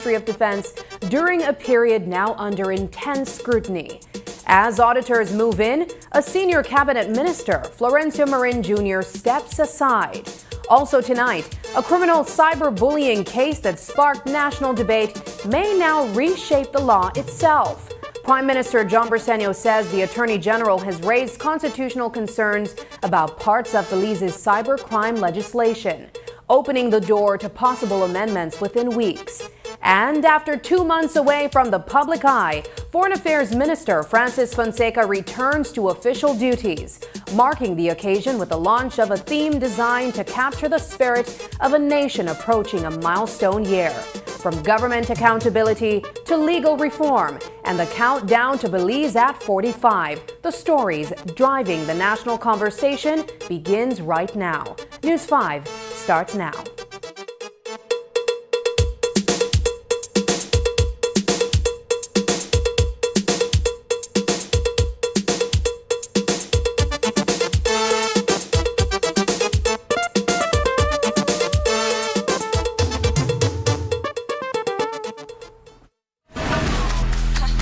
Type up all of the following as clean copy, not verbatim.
Ministry of Defense during a period now under intense scrutiny. As auditors move in, a senior cabinet minister, Florencio Marin Jr., steps aside. Also tonight, a criminal cyberbullying case that sparked national debate may now reshape the law itself. Prime Minister John Briceño says the Attorney General has raised constitutional concerns about parts of Belize's cybercrime legislation, opening the door to possible amendments within weeks. And after 2 months away from the public eye, Foreign Affairs Minister Francis Fonseca returns to official duties, marking the occasion with the launch of a theme designed to capture the spirit of a nation approaching a milestone year. From government accountability to legal reform and the countdown to Belize at 45, the stories driving the national conversation begins right now. News 5 starts now.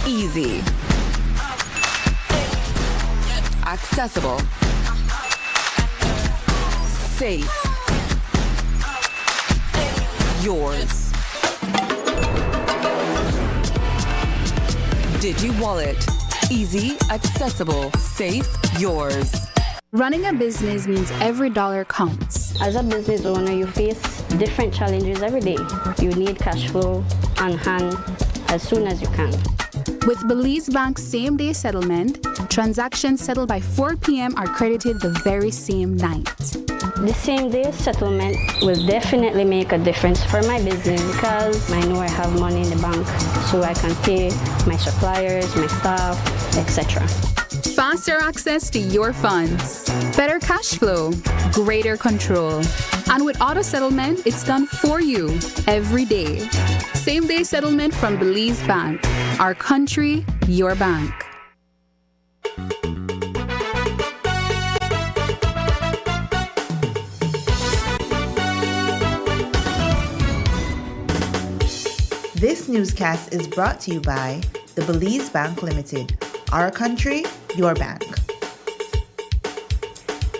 Easy, accessible, safe, yours. Digi Wallet, easy, accessible, safe, yours. Running a business means every dollar counts. As a business owner, you face different challenges every day. You need cash flow on hand as soon as you can. With Belize Bank's same-day settlement, transactions settled by 4 p.m. are credited the very same night. The same-day settlement will definitely make a difference for my business because I know I have money in the bank so I can pay my suppliers, my staff, etc. Faster access to your funds, better cash flow, greater control. And with auto settlement, it's done for you every day. Same-day settlement from Belize Bank. Our country, your bank. This newscast is brought to you by the Belize Bank Limited. Our country, your bank.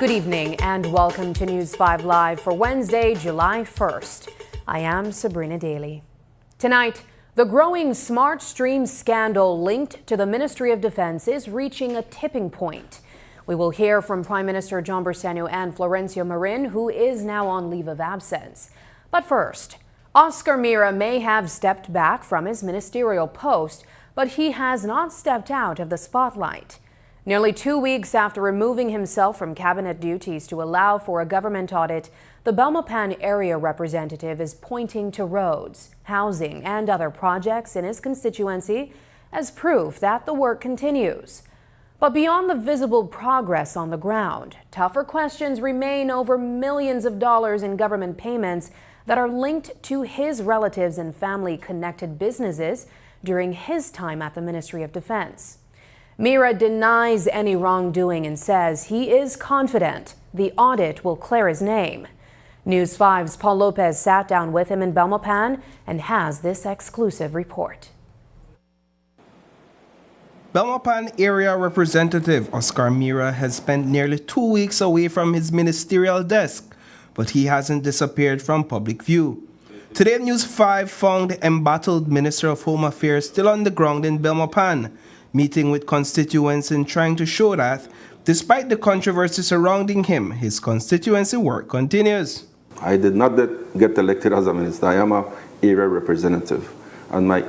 Good evening and welcome to News 5 Live for Wednesday, July 1st. I am Sabrina Daly. Tonight, the growing Smart Stream scandal linked to the Ministry of Defense is reaching a tipping point. We will hear from Prime Minister John Briceño and Florencio Marin, who is now on leave of absence. But first, Oscar Mira may have stepped back from his ministerial post, but he has not stepped out of the spotlight. Nearly 2 weeks after removing himself from cabinet duties to allow for a government audit, the Belmopan area representative is pointing to roads, housing, and other projects in his constituency as proof that the work continues. But beyond the visible progress on the ground, tougher questions remain over millions of dollars in government payments that are linked to his relatives and family-connected businesses during his time at the Ministry of Defense. Mira denies any wrongdoing and says he is confident the audit will clear his name. News 5's Paul Lopez sat down with him in Belmopan and has this exclusive report. Belmopan Area Representative Oscar Mira has spent nearly 2 weeks away from his ministerial desk, but he hasn't disappeared from public view. Today, News 5 found the embattled Minister of Home Affairs still on the ground in Belmopan, meeting with constituents and trying to show that, despite the controversy surrounding him, his constituency work continues. I did not get elected as a minister. I am an area representative. And my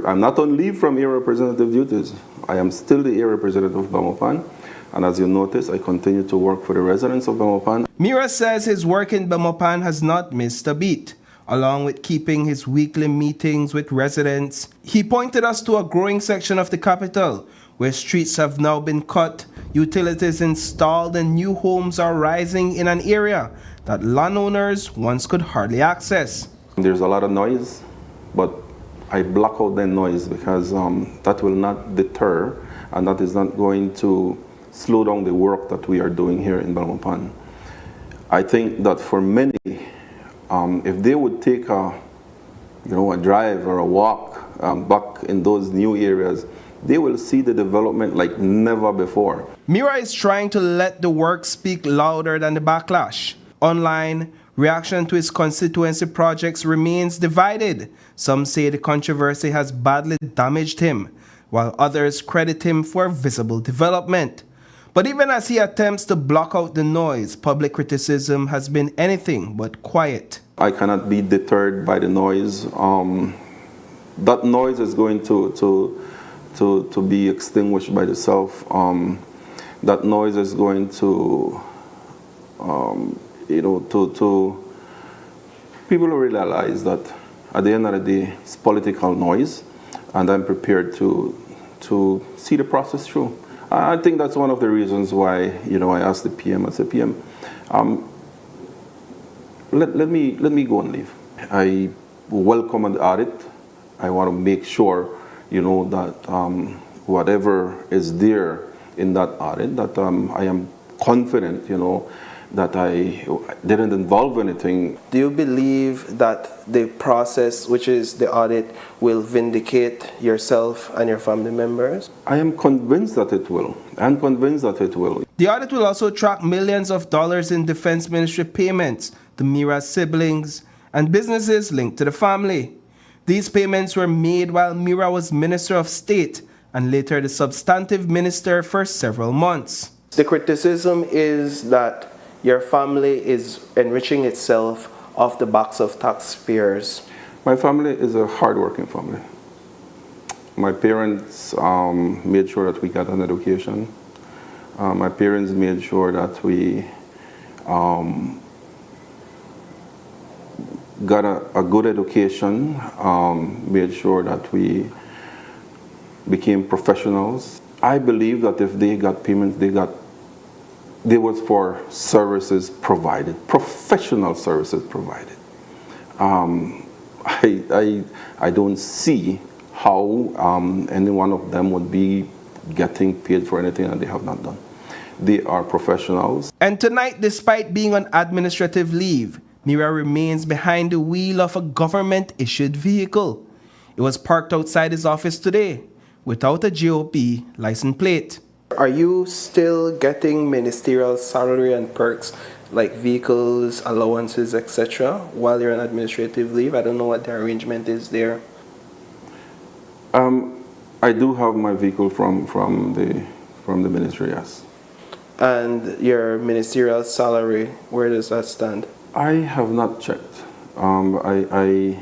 I'm not on leave from area representative duties. I am still the area representative of Belmopan. And as you notice, I continue to work for the residents of Belmopan. Mira says his work in Belmopan has not missed a beat. Along with keeping his weekly meetings with residents, he pointed us to a growing section of the capital where streets have now been cut, utilities installed, and new homes are rising in an area that landowners once could hardly access. There's a lot of noise, but I block out the noise because that will not deter and that is not going to slow down the work that we are doing here in Belmopan. I think that for many, if they would take a a drive or a walk back in those new areas, they will see the development like never before. Mira is trying to let the work speak louder than the backlash. Online, reaction to his constituency projects remains divided. Some say the controversy has badly damaged him, while others credit him for visible development. But even as he attempts to block out the noise, public criticism has been anything but quiet. I cannot be deterred by the noise. That noise is going to be extinguished by itself. That noise is going to people realize that at the end of the day, it's political noise, and I'm prepared to see the process through. I think that's one of the reasons why I asked the PM. I said, PM, let me go and leave. I welcome an audit. I want to make sure that whatever is there in that audit, that I am confident, that I didn't involve anything. Do you believe that the process, which is the audit, will vindicate yourself and your family members? I am convinced that it will. I'm convinced that it will. The audit will also track millions of dollars in Defense Ministry payments to Mira's siblings and businesses linked to the family. These payments were made while Mira was Minister of State and later the substantive minister for several months. The criticism is that your family is enriching itself off the backs of taxpayers. My family is a hard-working family. My parents made sure that we got an education. My parents made sure that we got a good education, made sure that we became professionals. I believe that if they got payments, they was for services provided, professional services provided. I don't see how any one of them would be getting paid for anything that they have not done. They are professionals. And tonight, despite being on administrative leave, Mira remains behind the wheel of a government-issued vehicle. It was parked outside his office today without a GOP license plate. Are you still getting ministerial salary and perks like vehicles, allowances, etc. while you're on administrative leave? I don't know what the arrangement is there. I do have my vehicle from the ministry, yes. And your ministerial salary, where does that stand? I have not checked. I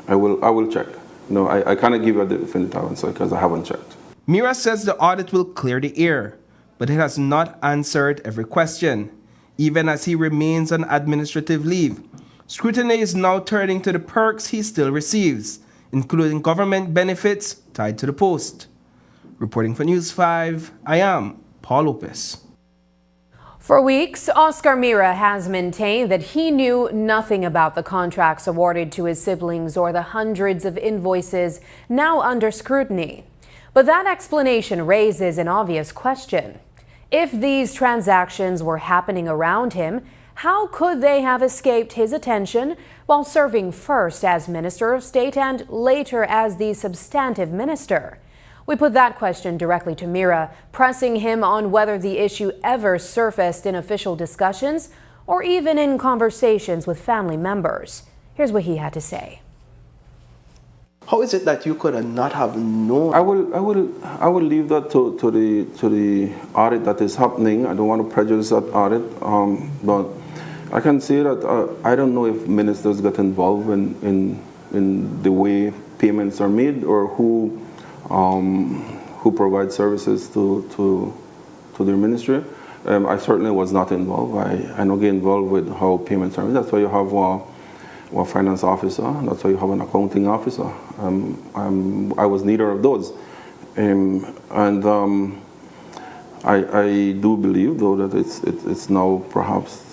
will check. No, I cannot give you a definitive answer because I haven't checked. Mira says the audit will clear the air, but it has not answered every question. Even as he remains on administrative leave, scrutiny is now turning to the perks he still receives, including government benefits tied to the post. Reporting for News 5, I am Paul Lopez. For weeks, Oscar Mira has maintained that he knew nothing about the contracts awarded to his siblings or the hundreds of invoices now under scrutiny. But that explanation raises an obvious question. If these transactions were happening around him, how could they have escaped his attention while serving first as Minister of State and later as the substantive minister? We put that question directly to Mira, pressing him on whether the issue ever surfaced in official discussions or even in conversations with family members. Here's what he had to say. How is it that you could not have known? I will leave that to the audit that is happening. I don't want to prejudice that audit, but I can say that I don't know if ministers get involved in the way payments are made or who provide services to their ministry. I certainly was not involved. I don't get involved with how payments are made. That's why you have a finance officer. That's why you have an accounting officer. I was neither of those. I do believe, though, that it's now perhaps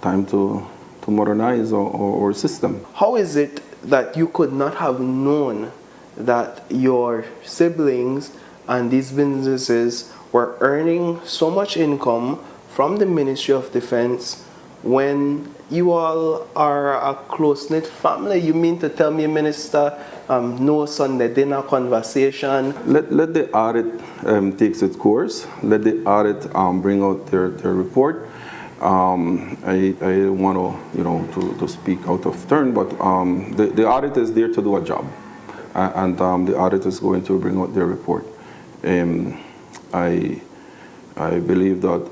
time to modernize our system. How is it that you could not have known that your siblings and these businesses were earning so much income from the Ministry of Defense when you all are a close-knit family. You mean to tell me, Minister, no Sunday dinner conversation? Let the audit takes its course. Let the audit bring out their report. I don't want to speak out of turn, but the audit is there to do a job, and the audit is going to bring out their report. I believe that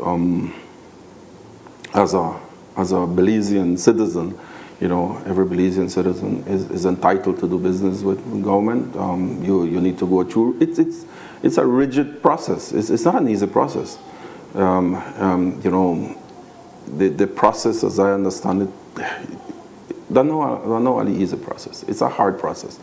as a Belizean citizen, every Belizean citizen is entitled to do business with government. You need to go through. It's a rigid process. It's not an easy process. The process, as I understand it, don't know an easy process. It's a hard process.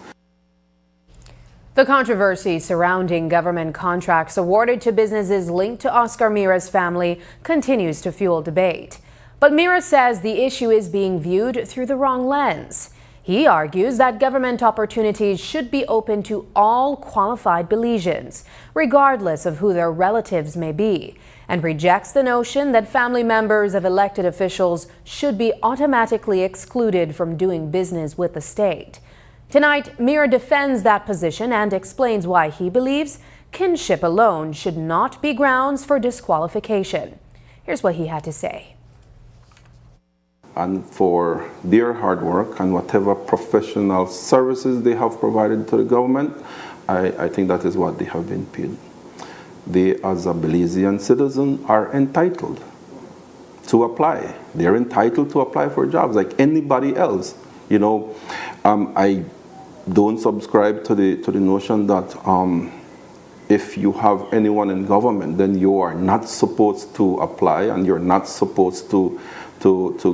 The controversy surrounding government contracts awarded to businesses linked to Oscar Mira's family continues to fuel debate. But Mira says the issue is being viewed through the wrong lens. He argues that government opportunities should be open to all qualified Belizeans, regardless of who their relatives may be, and rejects the notion that family members of elected officials should be automatically excluded from doing business with the state. Tonight, Mira defends that position and explains why he believes kinship alone should not be grounds for disqualification. Here's what he had to say. And for their hard work and whatever professional services they have provided to the government, I think that is what they have been paid. They, as a Belizean citizen, are entitled to apply. They're entitled to apply for jobs like anybody else. I don't subscribe to the notion that if you have anyone in government, then you are not supposed to apply and you're not supposed to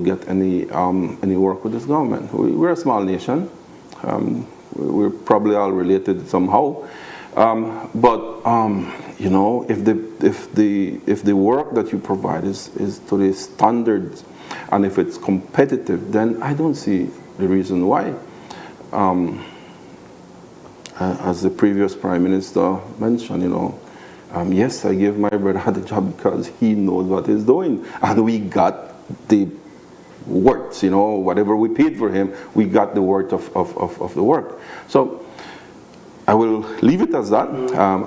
get any work with this government. We're a small nation. We're probably all related somehow. If the work that you provide is to the standards, and if it's competitive, then I don't see the reason why. As the previous Prime Minister mentioned, yes, I gave my brother the job because he knows what he's doing, and we got the worth, whatever we paid for him, we got the worth of the work. So I will leave it as that.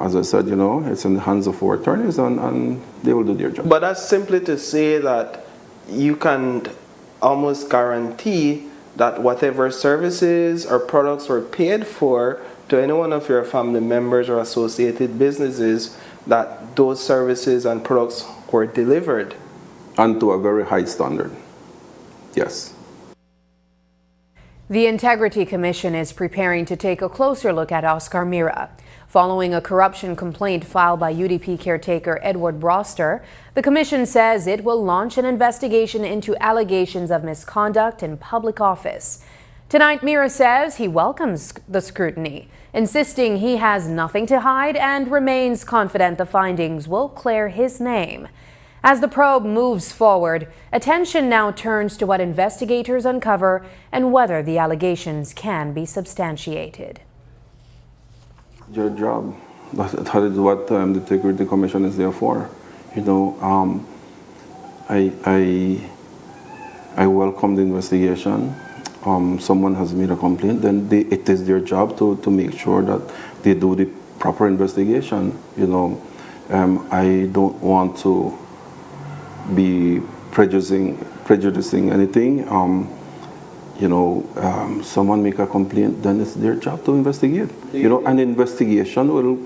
As I said, it's in the hands of our attorneys, and they will do their job. But that's simply to say that you can almost guarantee that whatever services or products were paid for to any one of your family members or associated businesses, that those services and products were delivered. And to a very high standard. Yes. The Integrity Commission is preparing to take a closer look at Oscar Mira. Following a corruption complaint filed by UDP caretaker Edward Broster, the commission says it will launch an investigation into allegations of misconduct in public office. Tonight, Mira says he welcomes the scrutiny, insisting he has nothing to hide and remains confident the findings will clear his name. As the probe moves forward, attention now turns to what investigators uncover and whether the allegations can be substantiated. Your job. That is what the Integrity Commission is there for. I welcome the investigation. Someone has made a complaint, then it is their job to make sure that they do the proper investigation. I don't want to be prejudicing anything. Someone make a complaint, then it's their job to investigate. An investigation will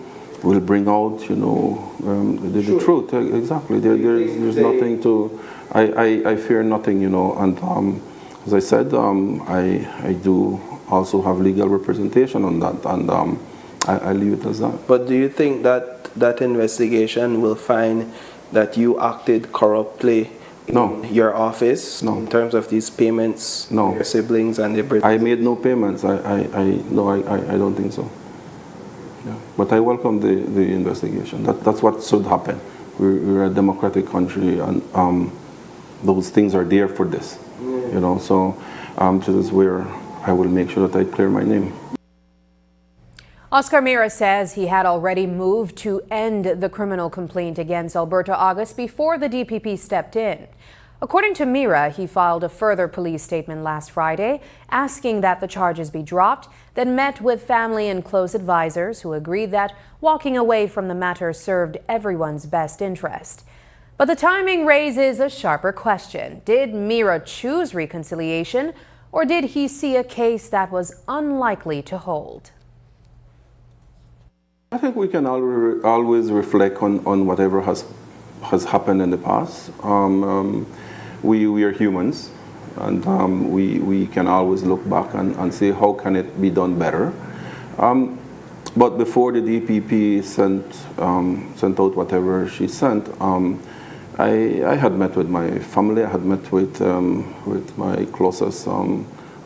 bring out, the truth. Exactly. There's nothing to. I fear nothing. And as I said, I do also have legal representation on that, and I leave it as that. But do you think that investigation will find that you acted corruptly in your office in terms of these payments to your siblings and their brothers? I made no payments. I don't think so. Yeah. But I welcome the investigation. That's what should happen. We're a democratic country, and those things are there for this. So this is where I will make sure that I clear my name. Oscar Mira says he had already moved to end the criminal complaint against Alberta August before the DPP stepped in. According to Mira, he filed a further police statement last Friday asking that the charges be dropped, then met with family and close advisors who agreed that walking away from the matter served everyone's best interest. But the timing raises a sharper question. Did Mira choose reconciliation, or did he see a case that was unlikely to hold? I think we can always reflect on whatever has happened in the past. We are humans, and we can always look back and say, how can it be done better? But before the DPP sent out whatever she sent, I had met with my family, I had met with my closest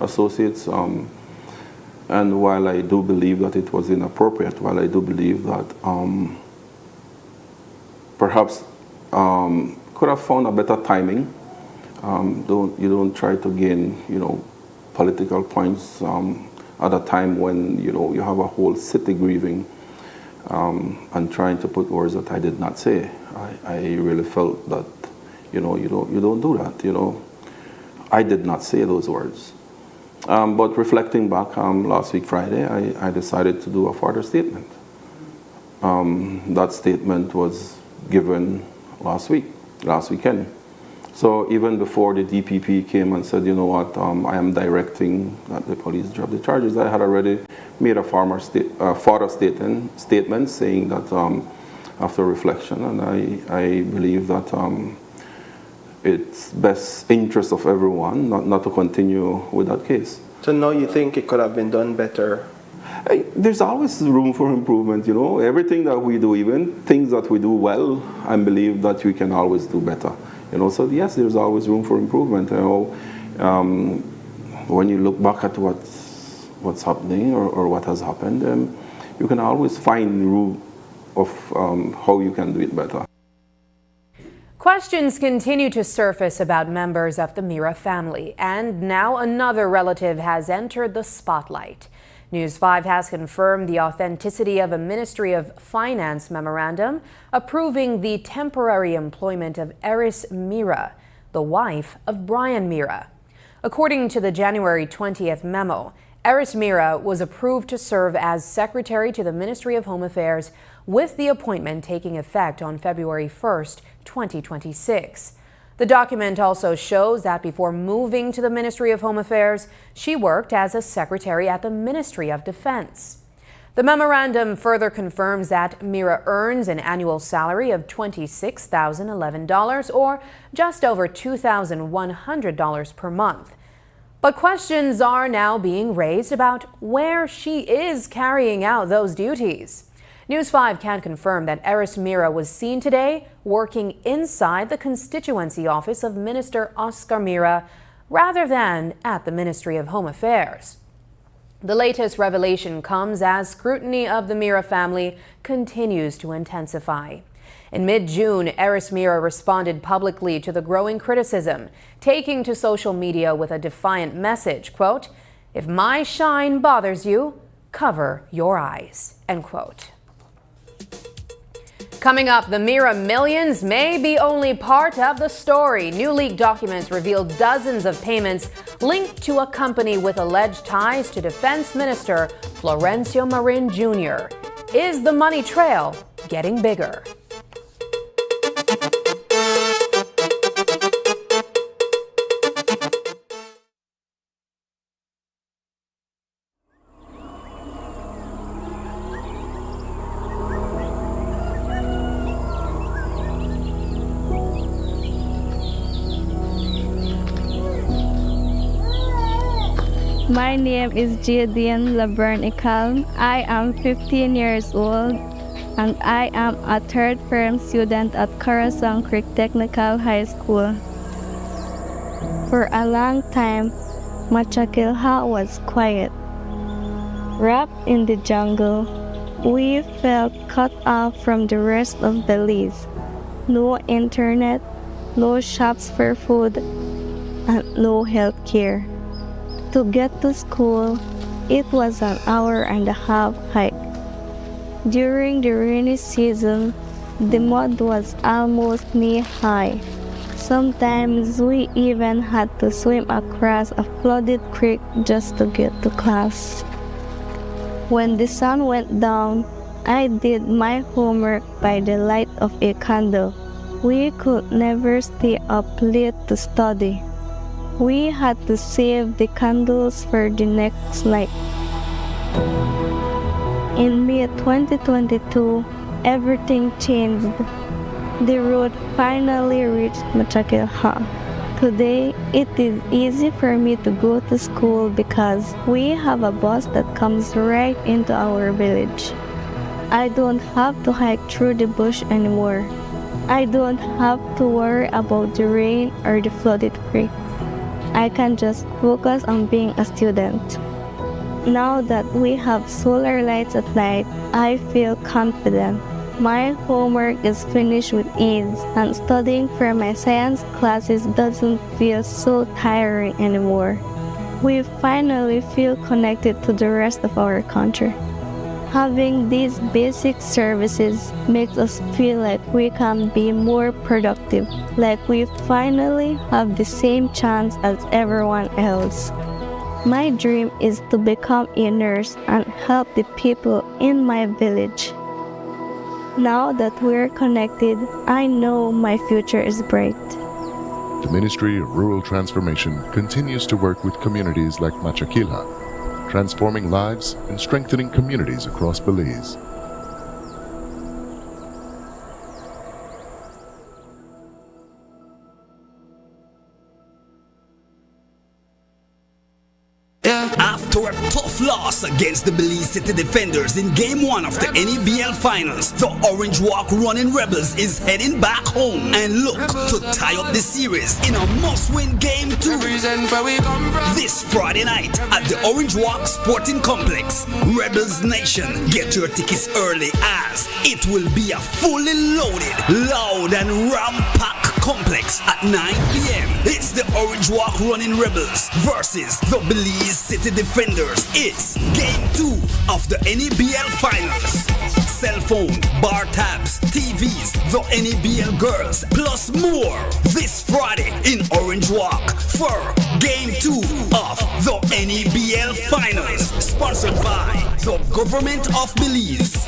associates, and while I do believe that it was inappropriate, while I do believe that perhaps could have found a better timing. You don't try to gain, political points at a time when you have a whole city grieving and trying to put words that I did not say. I really felt that you don't do that. I did not say those words. But reflecting back last week Friday, I decided to do a further statement. That statement was given last weekend. So even before the DPP came and said, I am directing that the police drop the charges, I had already made a further statement saying that after reflection, and I believe that it's best interest of everyone not to continue with that case. So now you think it could have been done better? There's always room for improvement, Everything that we do, even things that we do well, I believe that we can always do better. So yes, there's always room for improvement. When you look back at what's happening or what has happened, you can always find room of how you can do it better. Questions continue to surface about members of the Mira family, and now another relative has entered the spotlight. News 5 has confirmed the authenticity of a Ministry of Finance memorandum approving the temporary employment of Eris Mira, the wife of Brian Mira. According to the January 20th memo, Eris Mira was approved to serve as Secretary to the Ministry of Home Affairs, with the appointment taking effect on February 1st, 2026. The document also shows that before moving to the Ministry of Home Affairs, she worked as a secretary at the Ministry of Defense. The memorandum further confirms that Mira earns an annual salary of $26,011, or just over $2,100 per month. But questions are now being raised about where she is carrying out those duties. News 5 can confirm that Eris Mira was seen today working inside the constituency office of Minister Oscar Mira rather than at the Ministry of Home Affairs. The latest revelation comes as scrutiny of the Mira family continues to intensify. In mid-June, Eris Mira responded publicly to the growing criticism, taking to social media with a defiant message, quote, "If my shine bothers you, cover your eyes," end quote. Coming up, the Mira millions may be only part of the story. New leaked documents reveal dozens of payments linked to a company with alleged ties to Defense Minister Florencio Marin Jr. Is the money trail getting bigger? My name is Jadian Laverne Ikal. I am 15 years old and I am a third-term student at Corazon Creek Technical High School. For a long time, Machakilha was quiet. Wrapped in the jungle, we felt cut off from the rest of Belize. No internet, no shops for food, and no health care. To get to school, it was an hour-and-a-half hike. During the rainy season, the mud was almost knee-high, Sometimes we even had to swim across a flooded creek just to get to class. When the sun went down, I did my homework by the light of a candle. We could never stay up late to study. We had to save the candles for the next night. In May 2022, everything changed. The road finally reached Machakilha. Today, it is easy for me to go to school because we have a bus that comes right into our village. I don't have to hike through the bush anymore. I don't have to worry about the rain or the flooded creeks. I can just focus on being a student. Now that we have solar lights at night, I feel confident. My homework is finished with ease, and studying for my science classes doesn't feel so tiring anymore. We finally feel connected to the rest of our country. Having these basic services makes us feel like we can be more productive, like we finally have the same chance as everyone else. My dream is to become a nurse and help the people in my village. Now that we're connected, I know my future is bright. The Ministry of Rural Transformation continues to work with communities like Machakilha, transforming lives and strengthening communities across Belize. After a tough loss against the Belize City Defenders in Game 1 of the NEBL Finals, the Orange Walk Running Rebels is heading back home and look to tie up the series in a must-win Game 2 this Friday night at the Orange Walk Sporting Complex. Rebels Nation, get your tickets early as it will be a fully loaded, loud and ram-packed complex at 9 p.m. It's the Orange Walk Running Rebels versus the Belize City Defenders. It's Game 2 of the NEBL Finals. Cell phone, bar tabs, TVs, the NEBL girls, plus more this Friday in Orange Walk for Game 2 of the NEBL Finals. Sponsored by the Government of Belize.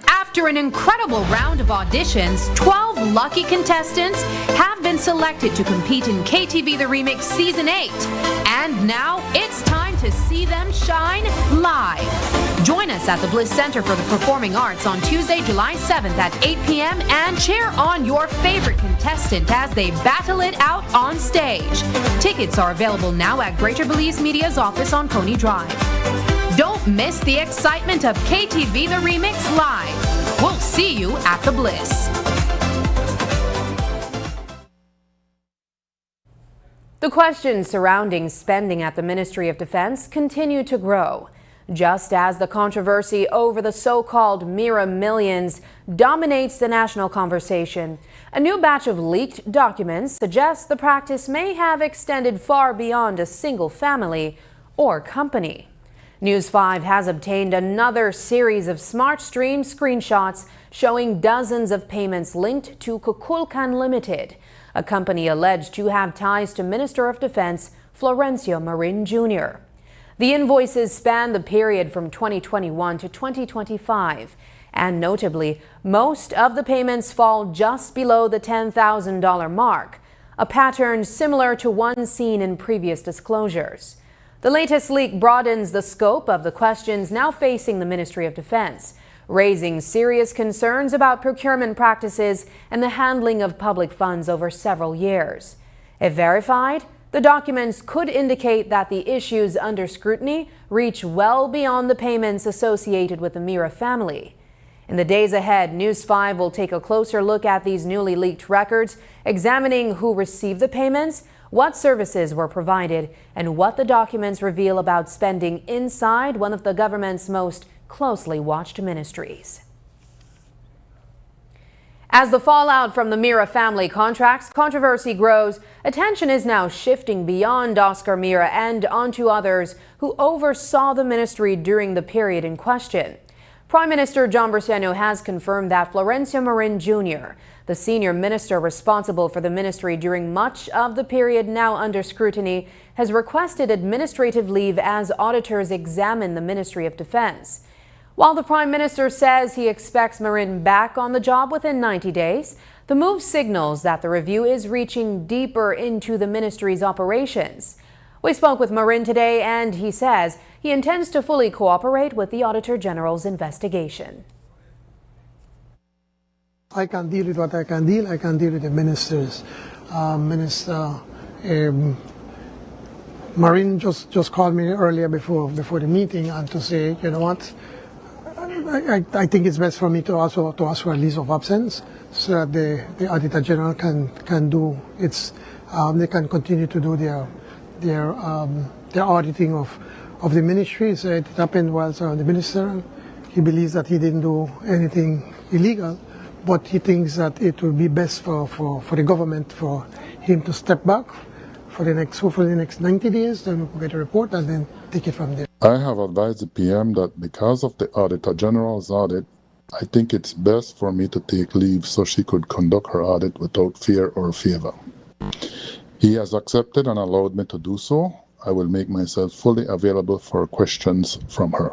After an incredible round of auditions, 12 lucky contestants have been selected to compete in KTV The Remix Season 8. And now it's time to see them shine live. Join us at the Bliss Center for the Performing Arts on Tuesday, July 7th at 8 p.m. and cheer on your favorite contestant as they battle it out on stage. Tickets are available now at Greater Belize Media's office on Coney Drive. Don't miss the excitement of KTV The Remix Live. We'll see you at the Bliss. The questions surrounding spending at the Ministry of Defense continue to grow. just as the controversy over the so-called Mira Millions dominates the national conversation. A new batch of leaked documents suggests the practice may have extended far beyond a single family or company. News 5 has obtained another series of SmartStream screenshots showing dozens of payments linked to Kukulkan Limited, a company alleged to have ties to Minister of Defense Florencio Marin Jr. The invoices span the period from 2021 to 2025, and notably, most of the payments fall just below the $10,000 mark, a pattern similar to one seen in previous disclosures. The latest leak broadens the scope of the questions now facing the Ministry of Defense, raising serious concerns about procurement practices and the handling of public funds over several years. If verified, the documents could indicate that the issues under scrutiny reach well beyond the payments associated with the Mira family. In the days ahead, News 5 will take a closer look at these newly leaked records, examining who received the payments, what services were provided, and what the documents reveal about spending inside one of the government's most closely watched ministries. As the fallout from the Mira family contracts controversy grows, attention is now shifting beyond Oscar Mira and onto others who oversaw the ministry during the period in question. Prime Minister John Briceño has confirmed that Florencio Marin Jr., the senior minister responsible for the ministry during much of the period now under scrutiny, has requested administrative leave as auditors examine the Ministry of Defense. While the Prime Minister says he expects Marin back on the job within 90 days, the move signals that the review is reaching deeper into the ministry's operations. We spoke with Marin today, and he says he intends to fully cooperate with the Auditor General's investigation. I can deal with what I can deal. I can deal with the ministers. Marin just called me earlier before the meeting and to say, you know what, I think it's best for me to ask for a leave of absence so that the Auditor General can do its, they can continue to do their auditing of the ministry. So it happened while the minister, he believes that he didn't do anything illegal, but he thinks that it will be best for the government for him to step back for hopefully the next 90 days, then we'll get a report and then take it from there. I have advised the PM that because of the Auditor General's audit, I think it's best for me to take leave so she could conduct her audit without fear or favor. He has accepted and allowed me to do so. I will make myself fully available for questions from her.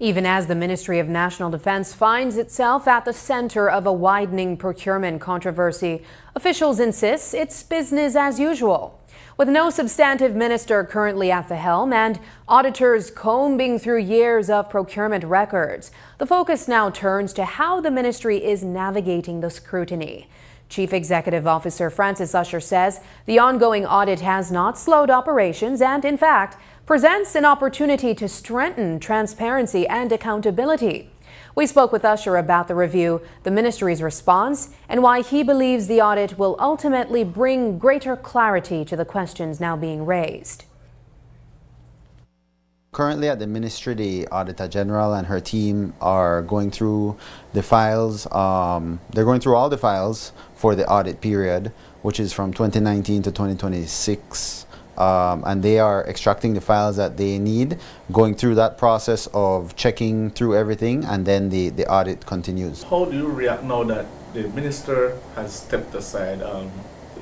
Even as the Ministry of National Defense finds itself at the center of a widening procurement controversy, officials insist it's business as usual. With no substantive minister currently at the helm and auditors combing through years of procurement records, the focus now turns to how the ministry is navigating the scrutiny. Chief Executive Officer Francis Usher says the ongoing audit has not slowed operations and, in fact, presents an opportunity to strengthen transparency and accountability. We spoke with Usher about the review, the ministry's response, and why he believes the audit will ultimately bring greater clarity to the questions now being raised. Currently at the ministry, the Auditor General and her team are going through the files. They're going through all the files for the audit period, which is from 2019 to 2026. And they are extracting the files that they need, going through that process of checking through everything, and then the audit continues. How do you react now that the minister has stepped aside?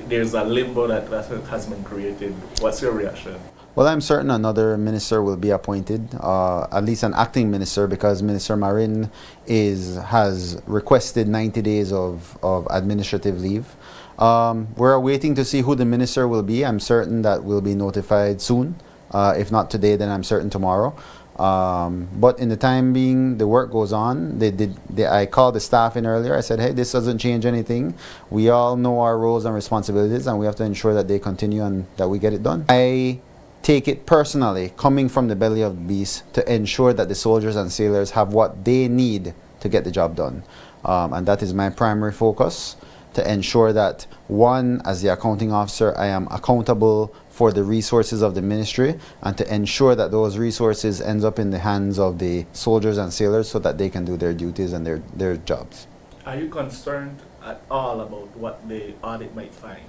There's a limbo that has been created. What's your reaction? Well, I'm certain another minister will be appointed, at least an acting minister, because Minister Marin has requested 90 days of administrative leave. We're waiting to see who the minister will be. I'm certain that we'll be notified soon. If not today, then I'm certain tomorrow. But in the time being, the work goes on. I called the staff in earlier. I said, hey, this doesn't change anything. We all know our roles and responsibilities, and we have to ensure that they continue and that we get it done. I take it personally, coming from the belly of the beast, to ensure that the soldiers and sailors have what they need to get the job done. And that is my primary focus. to ensure that, one, as the accounting officer, I am accountable for the resources of the ministry, and to ensure that those resources ends up in the hands of the soldiers and sailors so that they can do their duties and their jobs. Are you concerned at all about what the audit might find?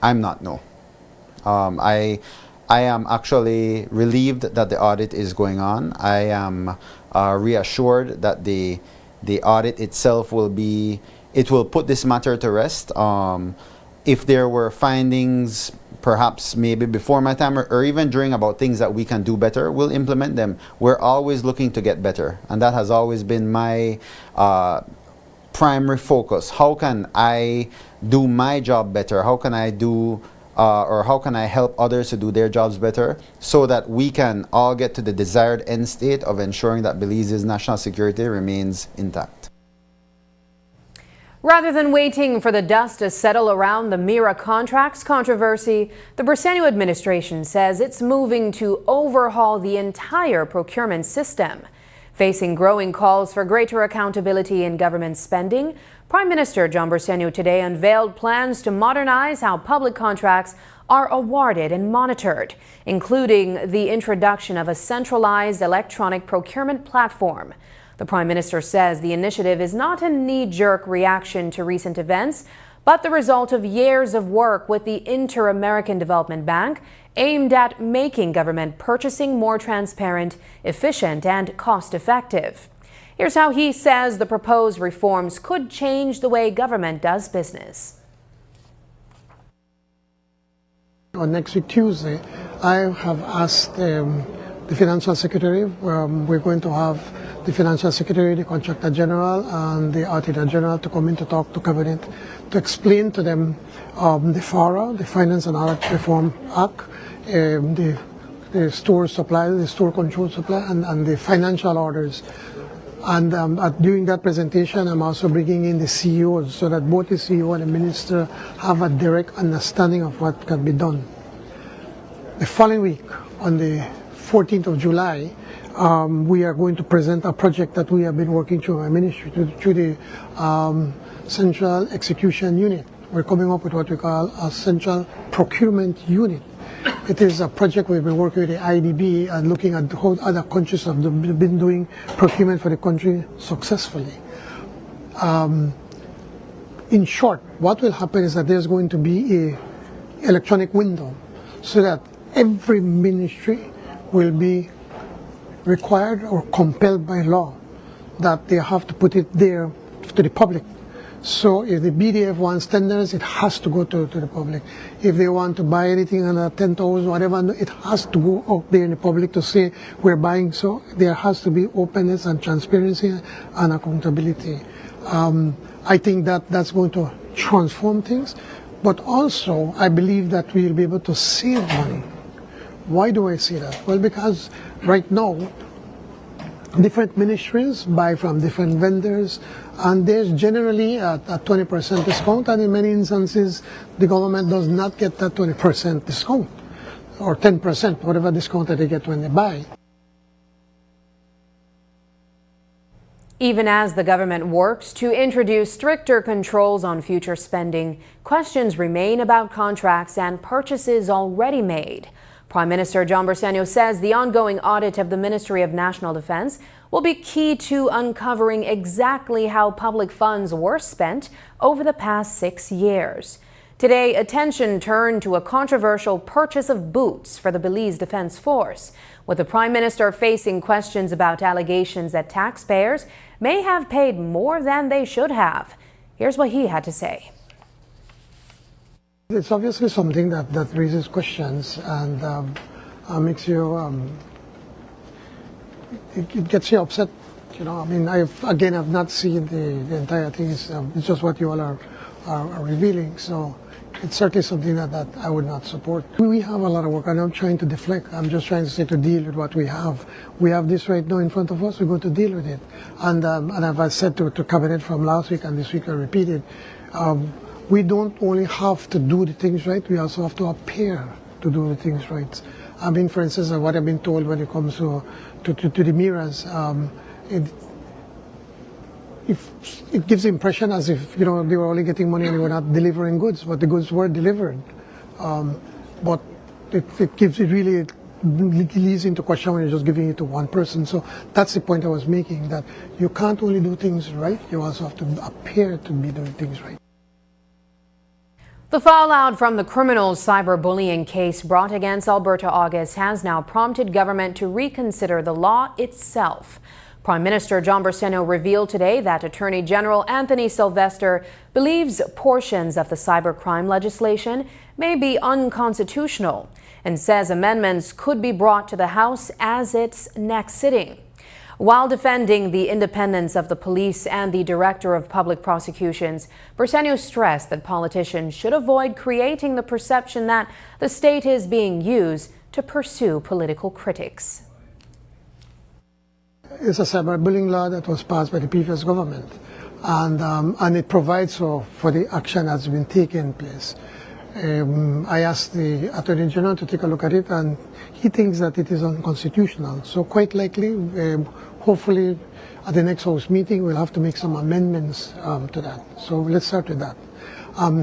I'm not, no. I am actually relieved that the audit is going on. I am reassured that the audit itself will put this matter to rest. If there were findings, perhaps maybe before my time or even during, about things that we can do better, we'll implement them. We're always looking to get better, and that has always been my primary focus. How can I do my job better? How can I do or how can I help others to do their jobs better, so that we can all get to the desired end state of ensuring that Belize's national security remains intact. Rather than waiting for the dust to settle around the MIRA contracts controversy, the Briceño administration says it's moving to overhaul the entire procurement system. Facing growing calls for greater accountability in government spending, Prime Minister John Briceño today unveiled plans to modernize how public contracts are awarded and monitored, including the introduction of a centralized electronic procurement platform. The Prime Minister says the initiative is not a knee-jerk reaction to recent events, but the result of years of work with the Inter-American Development Bank aimed at making government purchasing more transparent, efficient, and cost-effective. Here's how he says the proposed reforms could change the way government does business. On next week, Tuesday, I have asked the Financial Secretary, we're going to have the Financial Secretary, the Contractor General, and the Auditor General to come in to talk to Cabinet to explain to them the FARA, the Finance and Audit Reform Act, the store supply, the store control supply, and the financial orders. And during that presentation, I'm also bringing in the CEOs so that both the CEO and the Minister have a direct understanding of what can be done. The following week, on the 14th of July, we are going to present a project that we have been working through my ministry, through the Central Execution Unit. We're coming up with what we call a Central Procurement Unit. It is a project we've been working with the IDB and looking at how other countries have been doing procurement for the country successfully. In short, what will happen is that there's going to be an electronic window so that every ministry will be required or compelled by law that they have to put it there to the public. So if the BDF wants tenders, it has to go to the public. If they want to buy anything under 10,000, whatever, it has to go out there in the public to say we're buying. So there has to be openness and transparency and accountability. I think that that's going to transform things. But also, I believe that we will be able to save money. Why do I say that? Well, because right now, different ministries buy from different vendors, and there's generally a 20% discount, and in many instances, the government does not get that 20% discount, or 10%, whatever discount that they get when they buy. Even as the government works to introduce stricter controls on future spending, questions remain about contracts and purchases already made. Prime Minister John Briceño says the ongoing audit of the Ministry of National Defense will be key to uncovering exactly how public funds were spent over the past 6 years. Today, attention turned to a controversial purchase of boots for the Belize Defense Force, with the Prime Minister facing questions about allegations that taxpayers may have paid more than they should have. Here's what he had to say. It's obviously something that raises questions and makes you, it gets you upset. You know, I mean, I've not seen the entire thing. It's just what you all are revealing. So it's certainly something that I would not support. We have a lot of work. I'm not trying to deflect. I'm just trying to say to deal with what we have. We have this right now in front of us. We're going to deal with it. And as I said to Cabinet from last week and this week I repeated, we don't only have to do the things right, we also have to appear to do the things right. I mean, for instance, what I've been told when it comes to the mirrors, if it gives the impression as if they were only getting money and they were not delivering goods, but the goods were delivered. But it really leads into question when you're just giving it to one person. So that's the point I was making, that you can't only do things right, you also have to appear to be doing things right. The fallout from the criminal cyberbullying case brought against Alberta August has now prompted government to reconsider the law itself. Prime Minister John Bersenio revealed today that Attorney General Anthony Sylvester believes portions of the cybercrime legislation may be unconstitutional and says amendments could be brought to the House as its next sitting. While defending the independence of the police and the Director of Public Prosecutions, Bersenio stressed that politicians should avoid creating the perception that the state is being used to pursue political critics. It's a cyberbullying law that was passed by the previous government, and it provides for the action that's been taken place. I asked the Attorney General to take a look at it, and he thinks that it is unconstitutional. So quite likely, hopefully, at the next House meeting, we'll have to make some amendments to that. So let's start with that.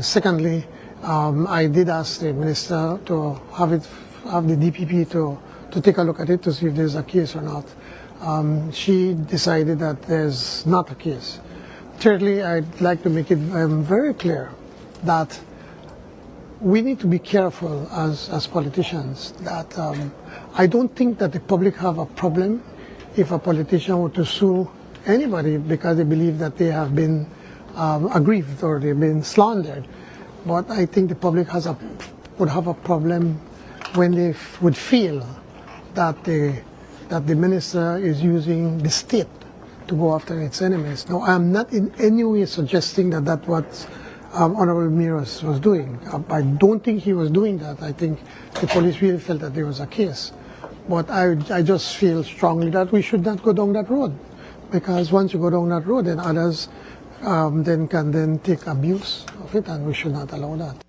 Secondly, I did ask the Minister to have the DPP to take a look at it to see if there's a case or not. She decided that there's not a case. Thirdly, I'd like to make it very clear that we need to be careful as politicians that I don't think that the public have a problem if a politician were to sue anybody because they believe that they have been aggrieved or they've been slandered. But I think the public would have a problem when they would feel that the minister is using the state to go after its enemies. Now, I'm not in any way suggesting that that's what Honorable Miros was doing. I don't think he was doing that. I think the police really felt that there was a case. But I just feel strongly that we should not go down that road, because once you go down that road, then others can take abuse of it, and we should not allow that.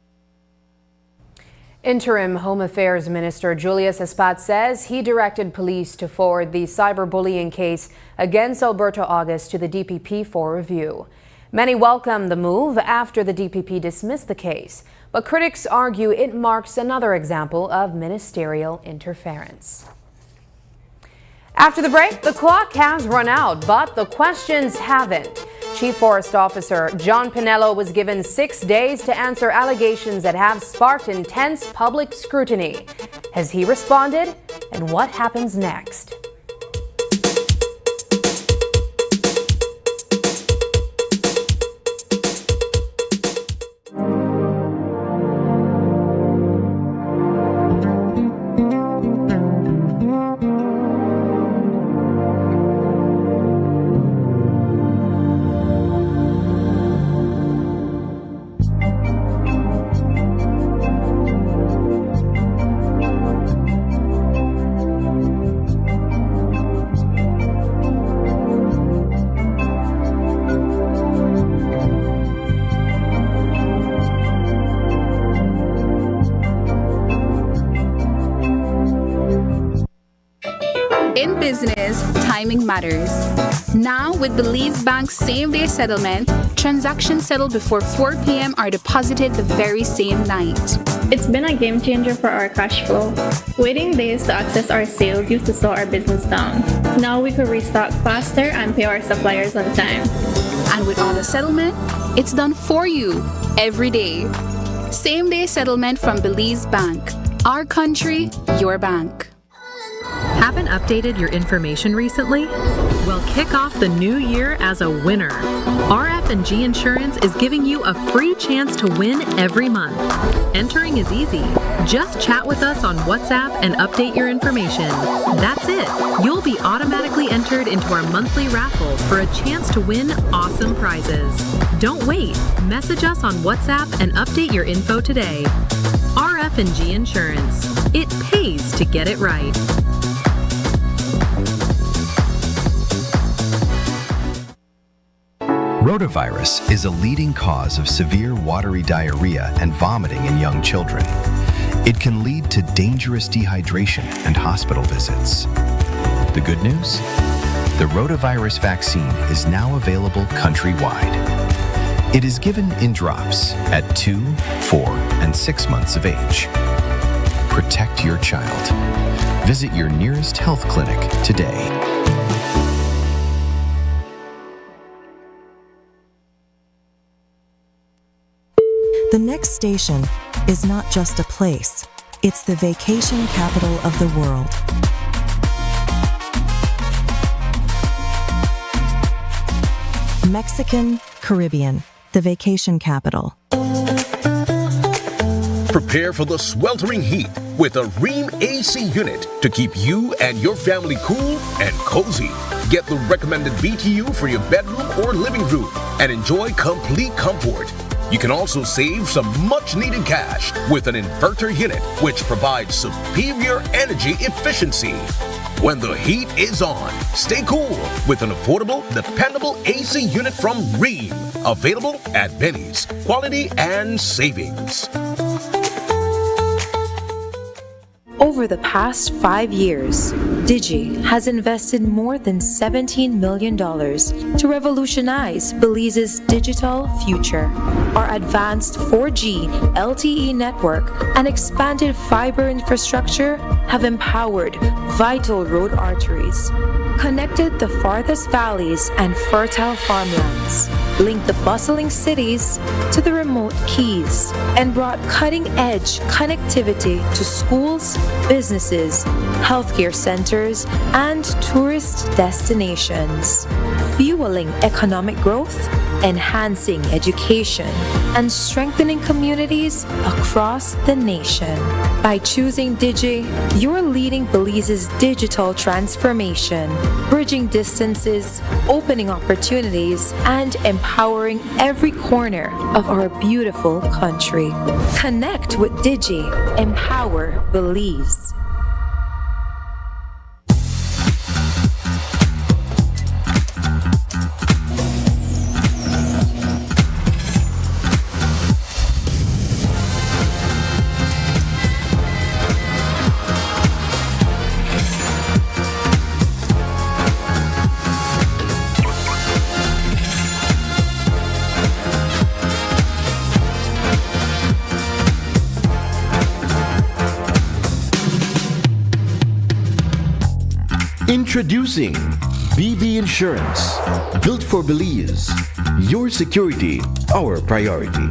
Interim Home Affairs Minister Julius Espat says he directed police to forward the cyberbullying case against Alberta August to the DPP for review. Many welcome the move after the DPP dismissed the case, but critics argue it marks another example of ministerial interference. After the break, the clock has run out, but the questions haven't. Chief Forest Officer John Pinello was given 6 days to answer allegations that have sparked intense public scrutiny. Has he responded? And what happens next? In business, timing matters. Now, with Belize Bank's same-day settlement, transactions settled before 4 p.m. are deposited the very same night. It's been a game changer for our cash flow. Waiting days to access our sales used to slow our business down. Now we could restock faster and pay our suppliers on time. And with auto settlement, it's done for you every day. Same-day settlement from Belize Bank. Our country, your bank. Haven't updated your information recently? Well, kick off the new year as a winner. RF&G Insurance is giving you a free chance to win every month. Entering is easy. Just chat with us on WhatsApp and update your information. That's it. You'll be automatically entered into our monthly raffle for a chance to win awesome prizes. Don't wait. Message us on WhatsApp and update your info today. RF&G Insurance. It pays to get it right. Rotavirus is a leading cause of severe watery diarrhea and vomiting in young children. It can lead to dangerous dehydration and hospital visits. The good news? the rotavirus vaccine is now available countrywide. It is given in drops at 2, 4, and 6 months of age. Protect your child. Visit your nearest health clinic today. The next station is not just a place, it's the vacation capital of the world. Mexican Caribbean, the vacation capital. Prepare for the sweltering heat with a Rheem AC unit to keep you and your family cool and cozy. Get the recommended BTU for your bedroom or living room and enjoy complete comfort. You can also save some much-needed cash with an inverter unit, which provides superior energy efficiency. When the heat is on, stay cool with an affordable, dependable AC unit from Rheem. Available at Benny's. Quality and savings. Over the past 5 years, Digi has invested more than $17 million to revolutionize Belize's digital future. Our advanced 4G LTE network and expanded fiber infrastructure have empowered vital road arteries, connected the farthest valleys and fertile farmlands, linked the bustling cities to the remote keys, and brought cutting-edge connectivity to schools, businesses, healthcare centers, and tourist destinations, fueling economic growth, enhancing education, and strengthening communities across the nation. By choosing Digi, you're leading Belize's digital transformation, bridging distances, opening opportunities, and empowering every corner of our beautiful country. Connect with Digi. Empower Belize. Introducing BB Insurance, built for Belize. Your security, our priority.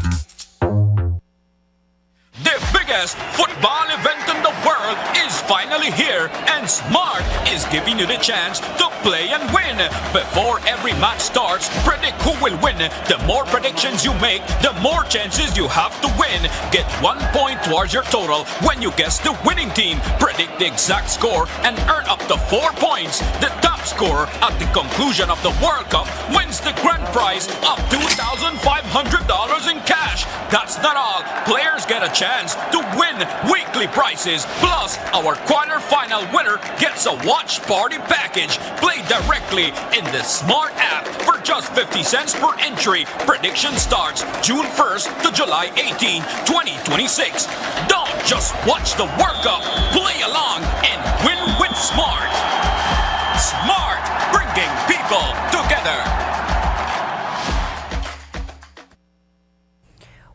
The biggest football event in the world is finally here, and Smart is giving you the chance to play and win. Before every match starts, predict who will win. The more predictions you make, the more chances you have to win. Get 1 point towards your total when you guess the winning team. Predict the exact score and earn up to 4 points. The top scorer at the conclusion of the World Cup wins the grand prize of $2,500 in cash. That's not all. Players get a chance to win weekly prizes. Plus, our quarterfinal winner gets a watch party package. Play directly in the Smart app for just 50 cents per entry. Prediction starts June 1st to July 18, 2026. Don't just watch the World Cup. Play along and win with Smart. Smart, bringing people together.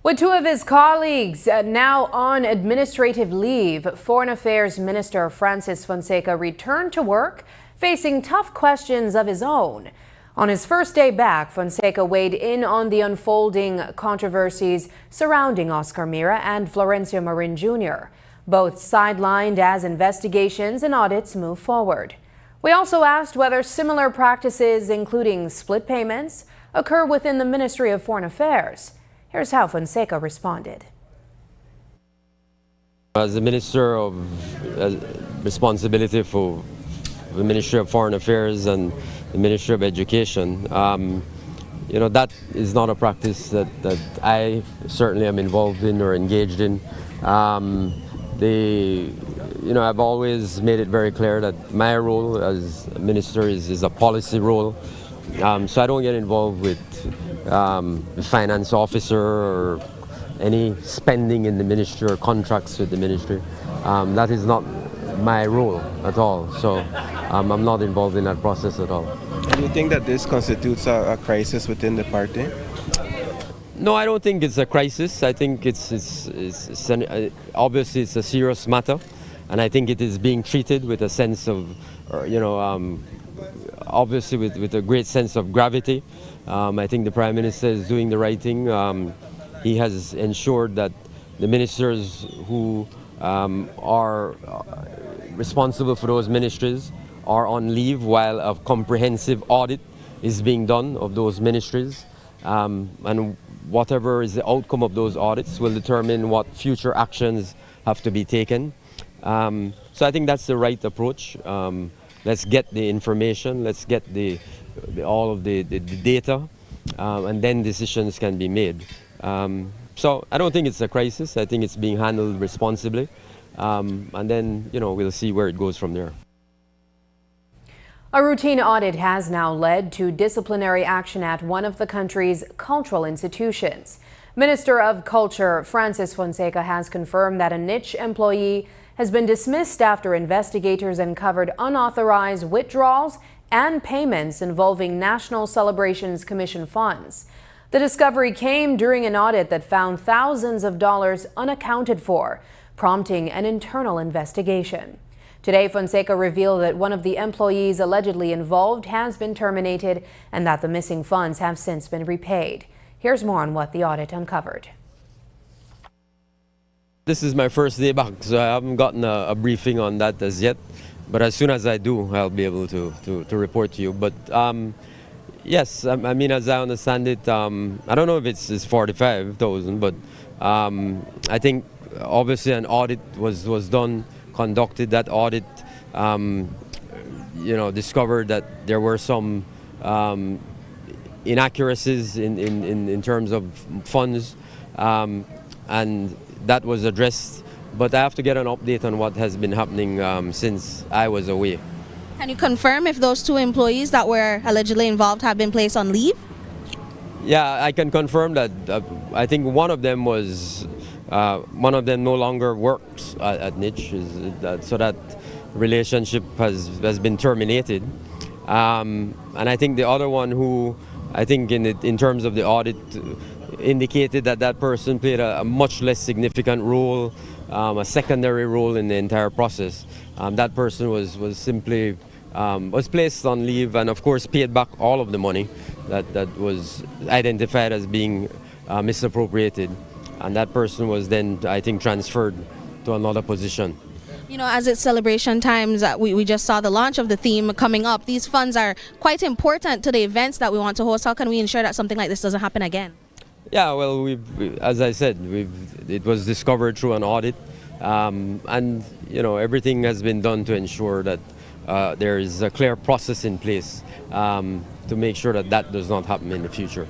With two of his colleagues now on administrative leave, Foreign Affairs Minister Francis Fonseca returned to work, facing tough questions of his own. On his first day back, Fonseca weighed in on the unfolding controversies surrounding Oscar Mira and Florencio Marin Jr., both sidelined as investigations and audits move forward. We also asked whether similar practices, including split payments, occur within the Ministry of Foreign Affairs. Here's how Fonseca responded. As the Minister of responsibility for the Ministry of Foreign Affairs and the Ministry of Education, that is not a practice that I certainly am involved in or engaged in. I've always made it very clear that my role as minister is a policy role. So I don't get involved with the finance officer or any spending in the ministry or contracts with the ministry. That is not my role at all. So I'm not involved in that process at all. Do you think that this constitutes a crisis within the party? No, I don't think it's a crisis. I think obviously it's a serious matter, and I think it is being treated with a sense of, obviously with a great sense of gravity. I think the Prime Minister is doing the right thing. He has ensured that the ministers who are responsible for those ministries are on leave while a comprehensive audit is being done of those ministries. And whatever is the outcome of those audits will determine what future actions have to be taken. So I think that's the right approach. Let's get the information, let's get all of the data, and then decisions can be made. So I don't think it's a crisis. I think it's being handled responsibly. And then, we'll see where it goes from there. A routine audit has now led to disciplinary action at one of the country's cultural institutions. Minister of Culture Francis Fonseca has confirmed that a niche employee has been dismissed after investigators uncovered unauthorized withdrawals and payments involving National Celebrations Commission funds. The discovery came during an audit that found thousands of dollars unaccounted for, prompting an internal investigation. Today, Fonseca revealed that one of the employees allegedly involved has been terminated and that the missing funds have since been repaid. Here's more on what the audit uncovered. This is my first day back, so I haven't gotten a briefing on that as yet. But as soon as I do, I'll be able to report to you. But yes, I mean, as I understand it, I don't know if it's 45,000, but I think obviously an audit was done, conducted. That audit, discovered that there were some inaccuracies in terms of funds, and that was addressed. But I have to get an update on what has been happening since I was away. Can you confirm if those two employees that were allegedly involved have been placed on leave? Yeah, I can confirm that. I think one of them no longer works at Niche, so that relationship has been terminated. And I think the other one, who I think in terms of the audit indicated that person played a much less significant role, a secondary role in the entire process. That person was simply was placed on leave and of course paid back all of the money that was identified as being misappropriated. And that person was then, I think, transferred to another position. As it's celebration times, we just saw the launch of the theme coming up. These funds are quite important to the events that we want to host. How can we ensure that something like this doesn't happen again? Yeah, well, as I said, it was discovered through an audit, and everything has been done to ensure that there is a clear process in place to make sure that does not happen in the future.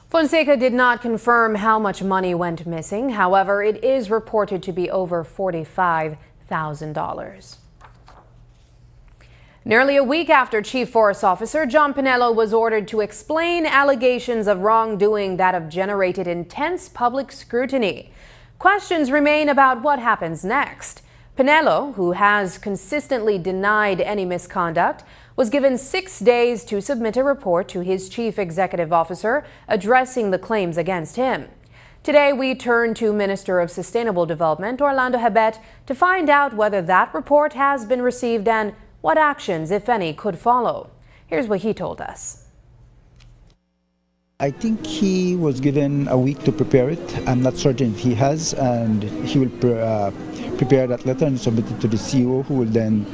Fonseca did not confirm how much money went missing. However, it is reported to be over $45,000. Nearly a week after Chief Forest Officer John Pinello was ordered to explain allegations of wrongdoing that have generated intense public scrutiny, questions remain about what happens next. Pinello, who has consistently denied any misconduct, was given 6 days to submit a report to his chief executive officer addressing the claims against him. Today, we turn to Minister of Sustainable Development Orlando Hebet to find out whether that report has been received and what actions, if any, could follow. Here's what he told us. I think he was given a week to prepare it. I'm not certain if he has, and he will prepare that letter and submit it to the CEO, who will then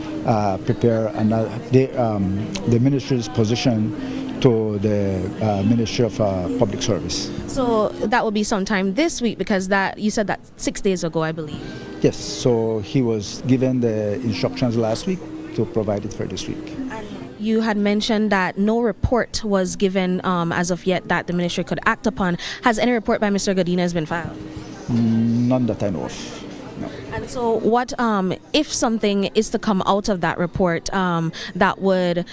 prepare the minister's position to the Ministry of Public Service. So that will be sometime this week, because you said that 6 days ago, I believe. Yes, so he was given the instructions last week to provide it for this week. You had mentioned that no report was given as of yet that the ministry could act upon. Has any report by Mr. Godinez been filed? None that I know of. No. And so what, if something is to come out of that report that would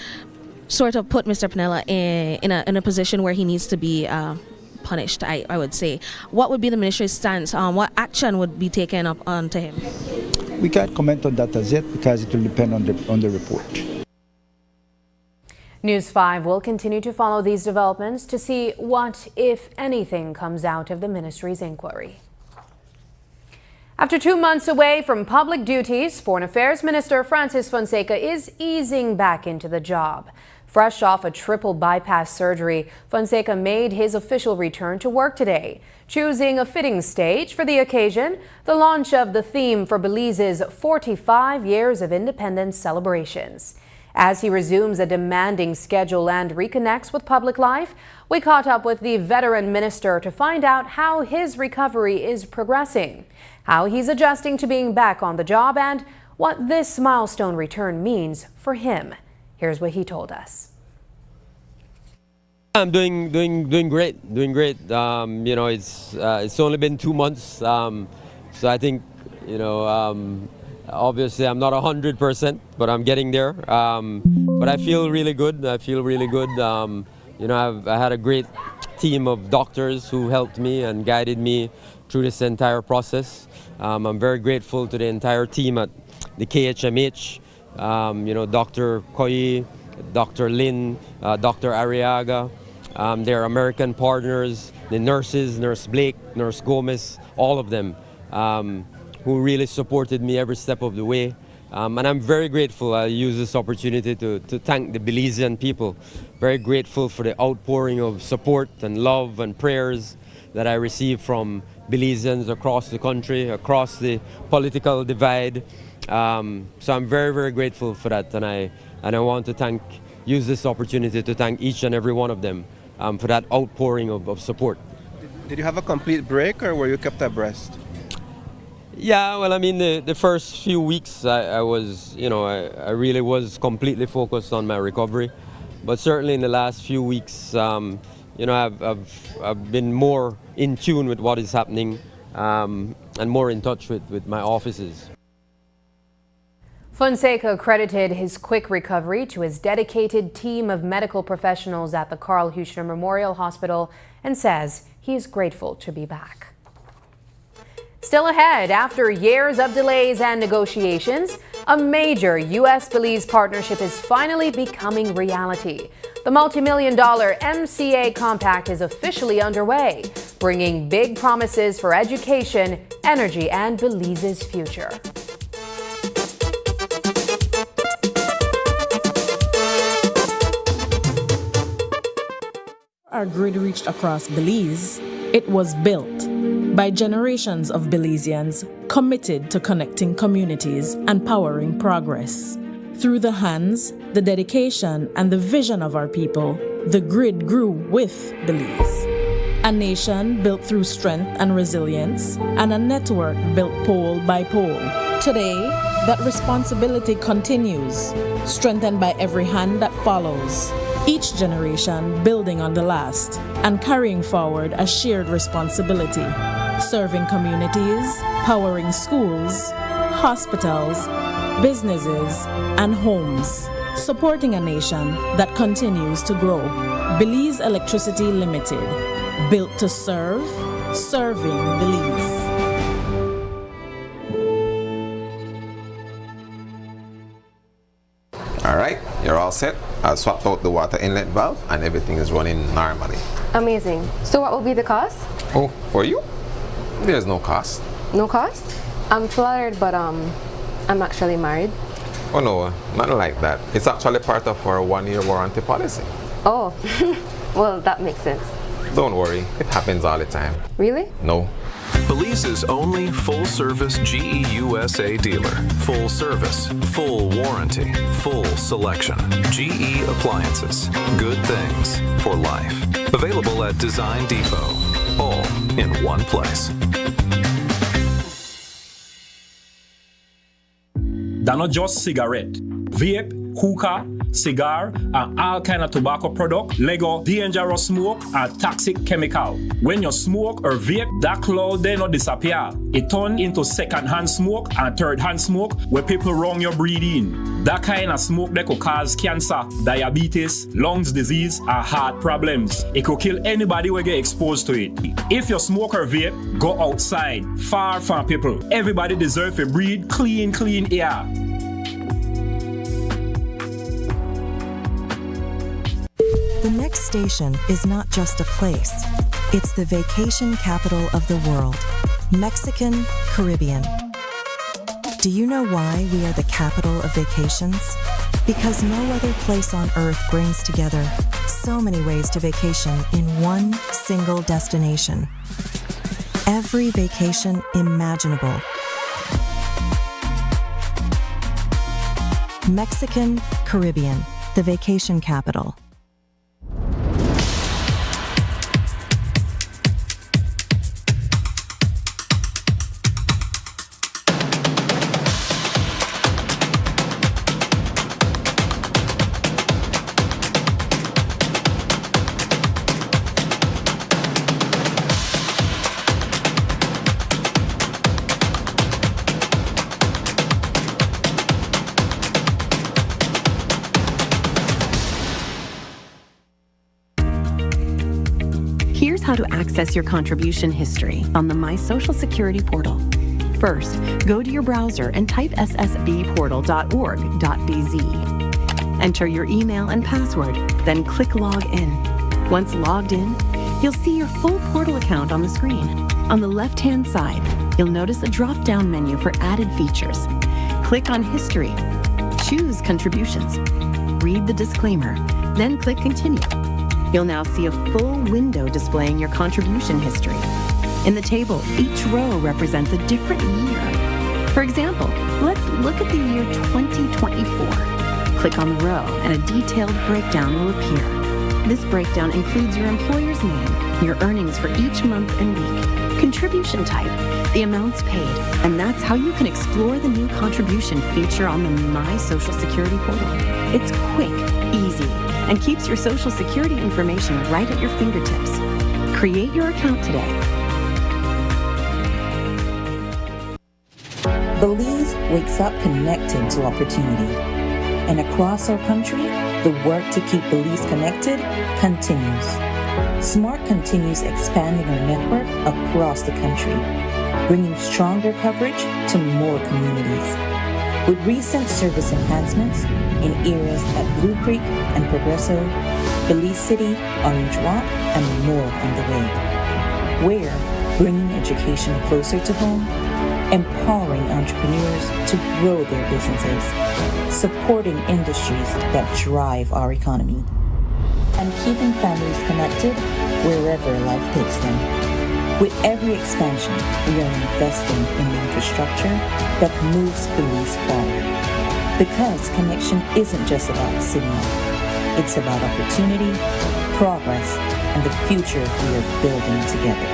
sort of put Mr. Pinello in a position where he needs to be punished, I would say, what would be the ministry's stance? What action would be taken up onto him? we can't comment on that as yet because it will depend on the report. News 5 will continue to follow these developments to see what, if anything, comes out of the ministry's inquiry. After 2 months away from public duties, Foreign Affairs Minister Francis Fonseca is easing back into the job. Fresh off a triple bypass surgery, Fonseca made his official return to work today, choosing a fitting stage for the occasion, the launch of the theme for Belize's 45 years of independence celebrations. As he resumes a demanding schedule and reconnects with public life, we caught up with the veteran minister to find out how his recovery is progressing, how he's adjusting to being back on the job, and what this milestone return means for him. Here's what he told us. I'm doing great. You know, it's only been 2 months, so I think, you know, obviously I'm not 100%, but I'm getting there. But I feel really good. You know, I had a great team of doctors who helped me and guided me through this entire process. I'm very grateful to the entire team at the KHMH. You know, Dr. Koyi, Dr. Lin, Dr. Arriaga, their American partners, the nurses, Nurse Blake, Nurse Gomez, all of them, who really supported me every step of the way. And I'm very grateful. I use this opportunity to thank the Belizean people. Very grateful for the outpouring of support and love and prayers that I receive from Belizeans across the country, across the political divide. So I'm very, very grateful for that, and I want to use this opportunity to thank each and every one of them for that outpouring of support. Did you have a complete break, or were you kept abreast? Yeah, well, I mean, the first few weeks I was, you know, I really was completely focused on my recovery, but certainly in the last few weeks, you know, I've been more in tune with what is happening and more in touch with my offices. Fonseca credited his quick recovery to his dedicated team of medical professionals at the Carl Huchner Memorial Hospital and says he is grateful to be back. Still ahead, after years of delays and negotiations, a major U.S.-Belize partnership is finally becoming reality. The multi-million-dollar MCA Compact is officially underway, bringing big promises for education, energy, and Belize's future. Our grid reached across Belize, it was built by generations of Belizeans committed to connecting communities and powering progress. Through the hands, the dedication, and the vision of our people, the grid grew with Belize. A nation built through strength and resilience, and a network built pole by pole. Today, that responsibility continues, strengthened by every hand that follows. Each generation building on the last and carrying forward a shared responsibility, serving communities, powering schools, hospitals, businesses, and homes, supporting a nation that continues to grow. Belize Electricity Limited, built to serve, serving Belize. All right, you're all set. I swapped out the water inlet valve and everything is running normally. Amazing. So what will be the cost? Oh, for you? There's no cost. No cost? I'm flattered, but I'm actually married. Oh no, nothing like that. It's actually part of our 1-year warranty policy. Oh, well, that makes sense. Don't worry, it happens all the time. Really? No. Belize's only full-service GE USA dealer. Full service, full warranty, full selection. GE Appliances. Good things for life. Available at Design Depot. All in one place. They're not just cigarette, vape, hookah, cigar, and all kind of tobacco product, Lego, dangerous smoke, and toxic chemical. When you smoke or vape, that cloud then not disappear. It turn into second-hand smoke and third-hand smoke where people wrong your breathing. That kind of smoke that could cause cancer, diabetes, lungs disease, and heart problems. It could kill anybody who get exposed to it. If you smoke or vape, go outside, far from people. Everybody deserves to breathe clean air. The next station is not just a place, it's the vacation capital of the world, Mexican Caribbean. Do you know why we are the capital of vacations? Because no other place on earth brings together so many ways to vacation in one single destination. Every vacation imaginable. Mexican Caribbean, the vacation capital. Here's how to access your contribution history on the My Social Security portal. First, go to your browser and type ssbportal.org.bz. Enter your email and password, then click Log In. Once logged in, you'll see your full portal account on the screen. On the left-hand side, you'll notice a drop-down menu for added features. Click on History. Choose Contributions. Read the disclaimer, then click Continue. You'll now see a full window displaying your contribution history. In the table, each row represents a different year. For example, let's look at the year 2024. Click on the row and a detailed breakdown will appear. This breakdown includes your employer's name, your earnings for each month and week, contribution type, the amounts paid, and that's how you can explore the new contribution feature on the My Social Security portal. It's quick, easy, and keeps your Social Security information right at your fingertips. Create your account today. Belize wakes up connected to opportunity. And across our country, the work to keep Belize connected continues. SMART continues expanding our network across the country, bringing stronger coverage to more communities. With recent service enhancements in areas at Blue Creek and Progresso, Belize City, Orange Walk, and more on the way. We're bringing education closer to home, empowering entrepreneurs to grow their businesses, supporting industries that drive our economy, and keeping families connected wherever life takes them. With every expansion, we are investing in the infrastructure that moves Belize forward. Because connection isn't just about signal, it's about opportunity, progress, and the future we are building together.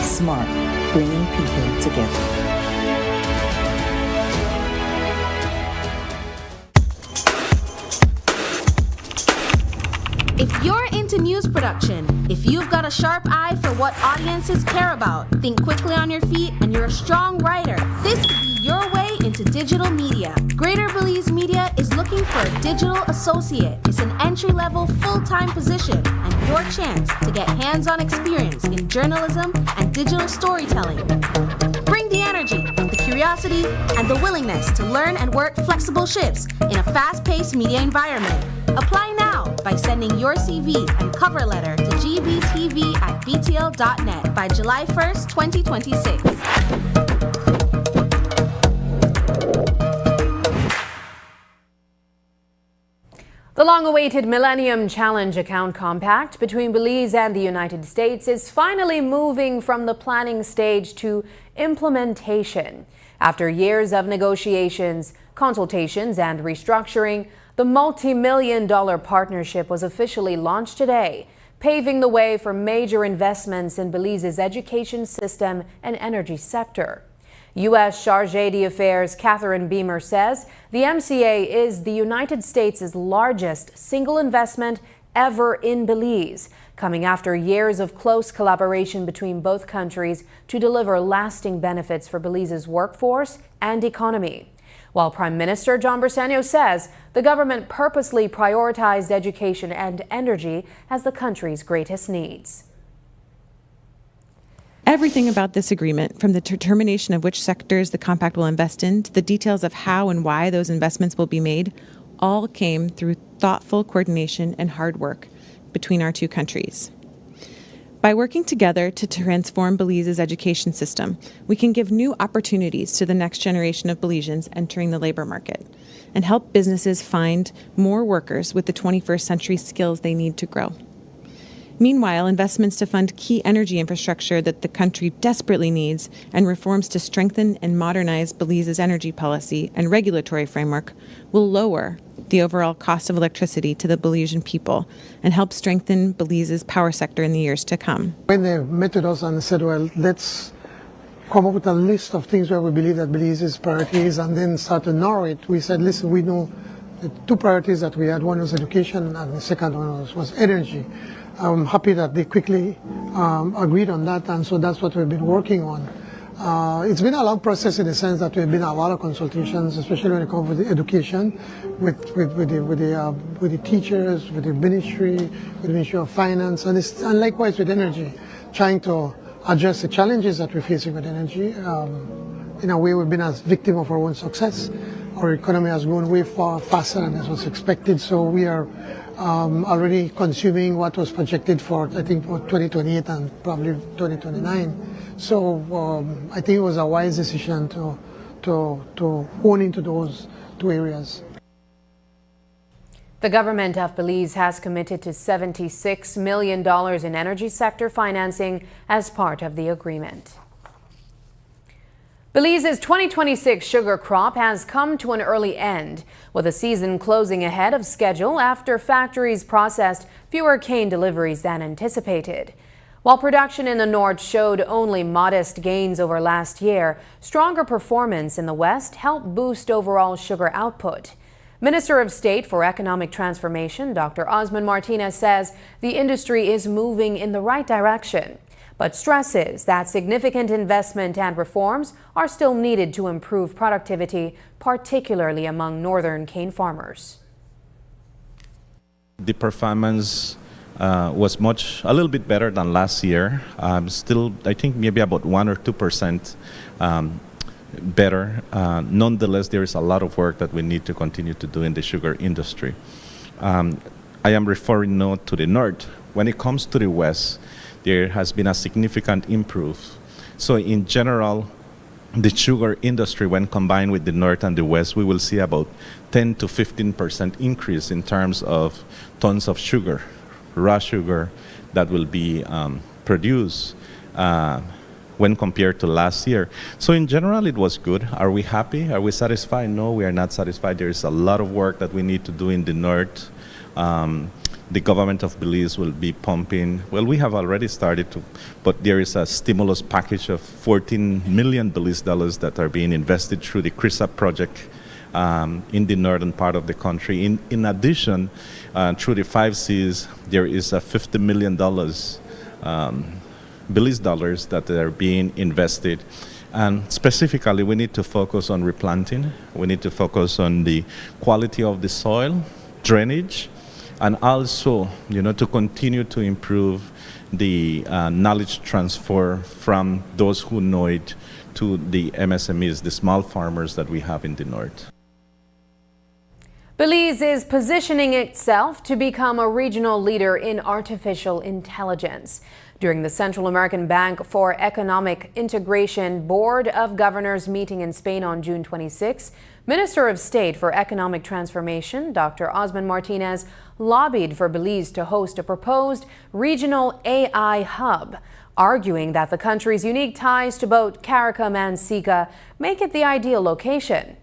SMART, bringing people together. If you're into news production, if you've got a sharp eye for what audiences care about, think quickly on your feet, and you're a strong writer, this could be your way into digital media. Greater Belize Media is looking for a digital associate. It's an entry-level, full-time position and your chance to get hands-on experience in journalism and digital storytelling. Bring the energy, the curiosity, and the willingness to learn and work flexible shifts in a fast-paced media environment. Apply now by sending your CV and cover letter to gbtv@btl.net by July 1st, 2026. The long-awaited Millennium Challenge Account Compact between Belize and the United States is finally moving from the planning stage to implementation. After years of negotiations, consultations, and restructuring, the multi-million-dollar partnership was officially launched today, paving the way for major investments in Belize's education system and energy sector. U.S. Chargé d'Affaires Catherine Beamer says the MCA is the United States' largest single investment ever in Belize, coming after years of close collaboration between both countries to deliver lasting benefits for Belize's workforce and economy. While Prime Minister John Briceño says the government purposely prioritized education and energy as the country's greatest needs. Everything about this agreement, from the determination of which sectors the compact will invest in to the details of how and why those investments will be made, all came through thoughtful coordination and hard work between our two countries. By working together to transform Belize's education system, we can give new opportunities to the next generation of Belizeans entering the labor market and help businesses find more workers with the 21st century skills they need to grow. Meanwhile, investments to fund key energy infrastructure that the country desperately needs and reforms to strengthen and modernize Belize's energy policy and regulatory framework will lower the overall cost of electricity to the Belizean people and help strengthen Belize's power sector in the years to come. When they met with us and said, well, let's come up with a list of things where we believe that Belize's priorities and then start to narrow it, we said, listen, we know the two priorities that we had. One was education and the second one was energy. I'm happy that they quickly agreed on that, and so that's what we've been working on. It's been a long process in the sense that we've been a lot of consultations, especially when it comes with the education, with the teachers, with the Ministry of Finance, and likewise with energy, trying to address the challenges that we're facing with energy. In a way, we've been a victim of our own success. Our economy has grown way far faster than it was expected, so we are already consuming what was projected for, I think, for 2028 and probably 2029. So I think it was a wise decision to hone into those two areas. The government of Belize has committed to $76 million in energy sector financing as part of the agreement. Belize's 2026 sugar crop has come to an early end, with the season closing ahead of schedule after factories processed fewer cane deliveries than anticipated. While production in the north showed only modest gains over last year, stronger performance in the west helped boost overall sugar output. Minister of State for Economic Transformation, Dr. Osmond Martinez, says the industry is moving in the right direction, but stresses that significant investment and reforms are still needed to improve productivity, particularly among northern cane farmers. The performance was a little bit better than last year. Still, I think maybe about 1 or 2% better. Nonetheless, there is a lot of work that we need to continue to do in the sugar industry. I am referring now to the north. When it comes to the west, there has been a significant improve. So in general, the sugar industry, when combined with the north and the west, we will see about 10 to 15% increase in terms of tons of sugar, raw sugar, that will be produced when compared to last year. So in general, it was good. Are we happy? Are we satisfied? No, we are not satisfied. There is a lot of work that we need to do in the north. The government of Belize will be pumping, well, we have already started to, but there is a stimulus package of 14 million Belize dollars that are being invested through the CRISAP project in the northern part of the country. In addition, through the 5Cs, there is a $50 million Belize dollars that are being invested. And specifically, we need to focus on replanting. We need to focus on the quality of the soil, drainage, and also, to continue to improve the knowledge transfer from those who know it to the MSMEs, the small farmers that we have in the north. Belize is positioning itself to become a regional leader in artificial intelligence. During the Central American Bank for Economic Integration Board of Governors meeting in Spain on June 26, Minister of State for Economic Transformation, Dr. Osmond Martinez, lobbied for Belize to host a proposed regional AI hub, arguing that the country's unique ties to both CARICOM and SICA make it the ideal location.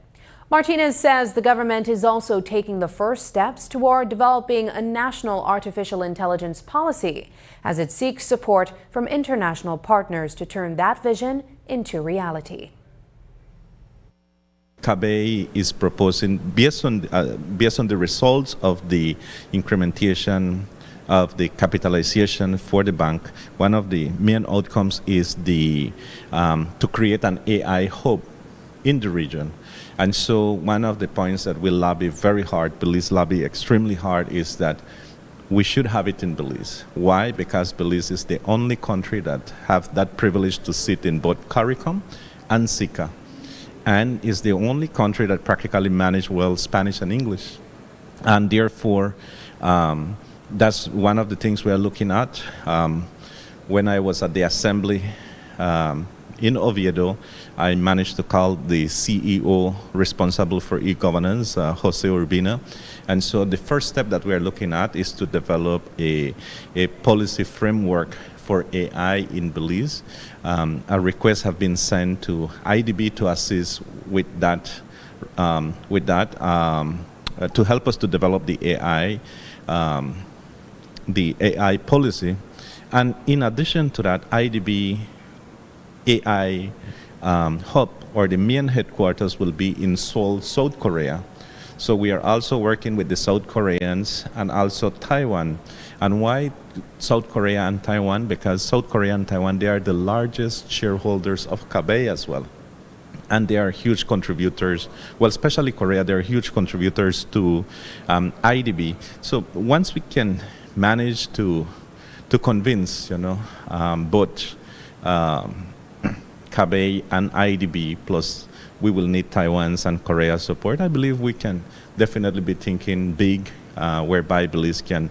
Martinez says the government is also taking the first steps toward developing a national artificial intelligence policy as it seeks support from international partners to turn that vision into reality. CABE is proposing, based on the results of the incrementation of the capitalization for the bank, one of the main outcomes is to create an AI hub in the region. And so one of the points that we lobby very hard, Belize lobby extremely hard, is that we should have it in Belize. Why? Because Belize is the only country that have that privilege to sit in both CARICOM and SICA, and is the only country that practically manage well Spanish and English. And therefore, that's one of the things we are looking at. When I was at the assembly in Oviedo, I managed to call the CEO responsible for e-governance, Jose Urbina. And so the first step that we are looking at is to develop a policy framework for AI in Belize. A request have been sent to IDB to assist with that, to help us to develop the AI policy. And in addition to that, IDB AI hub, or the main headquarters, will be in Seoul, South Korea. So we are also working with the South Koreans and also Taiwan. And why South Korea and Taiwan? Because South Korea and Taiwan, they are the largest shareholders of CABE as well. And they are huge contributors, well, especially Korea, they're huge contributors to IDB. So once we can manage to convince, both CABE and IDB, plus we will need Taiwan's and Korea's support, I believe we can definitely be thinking big, whereby Belize can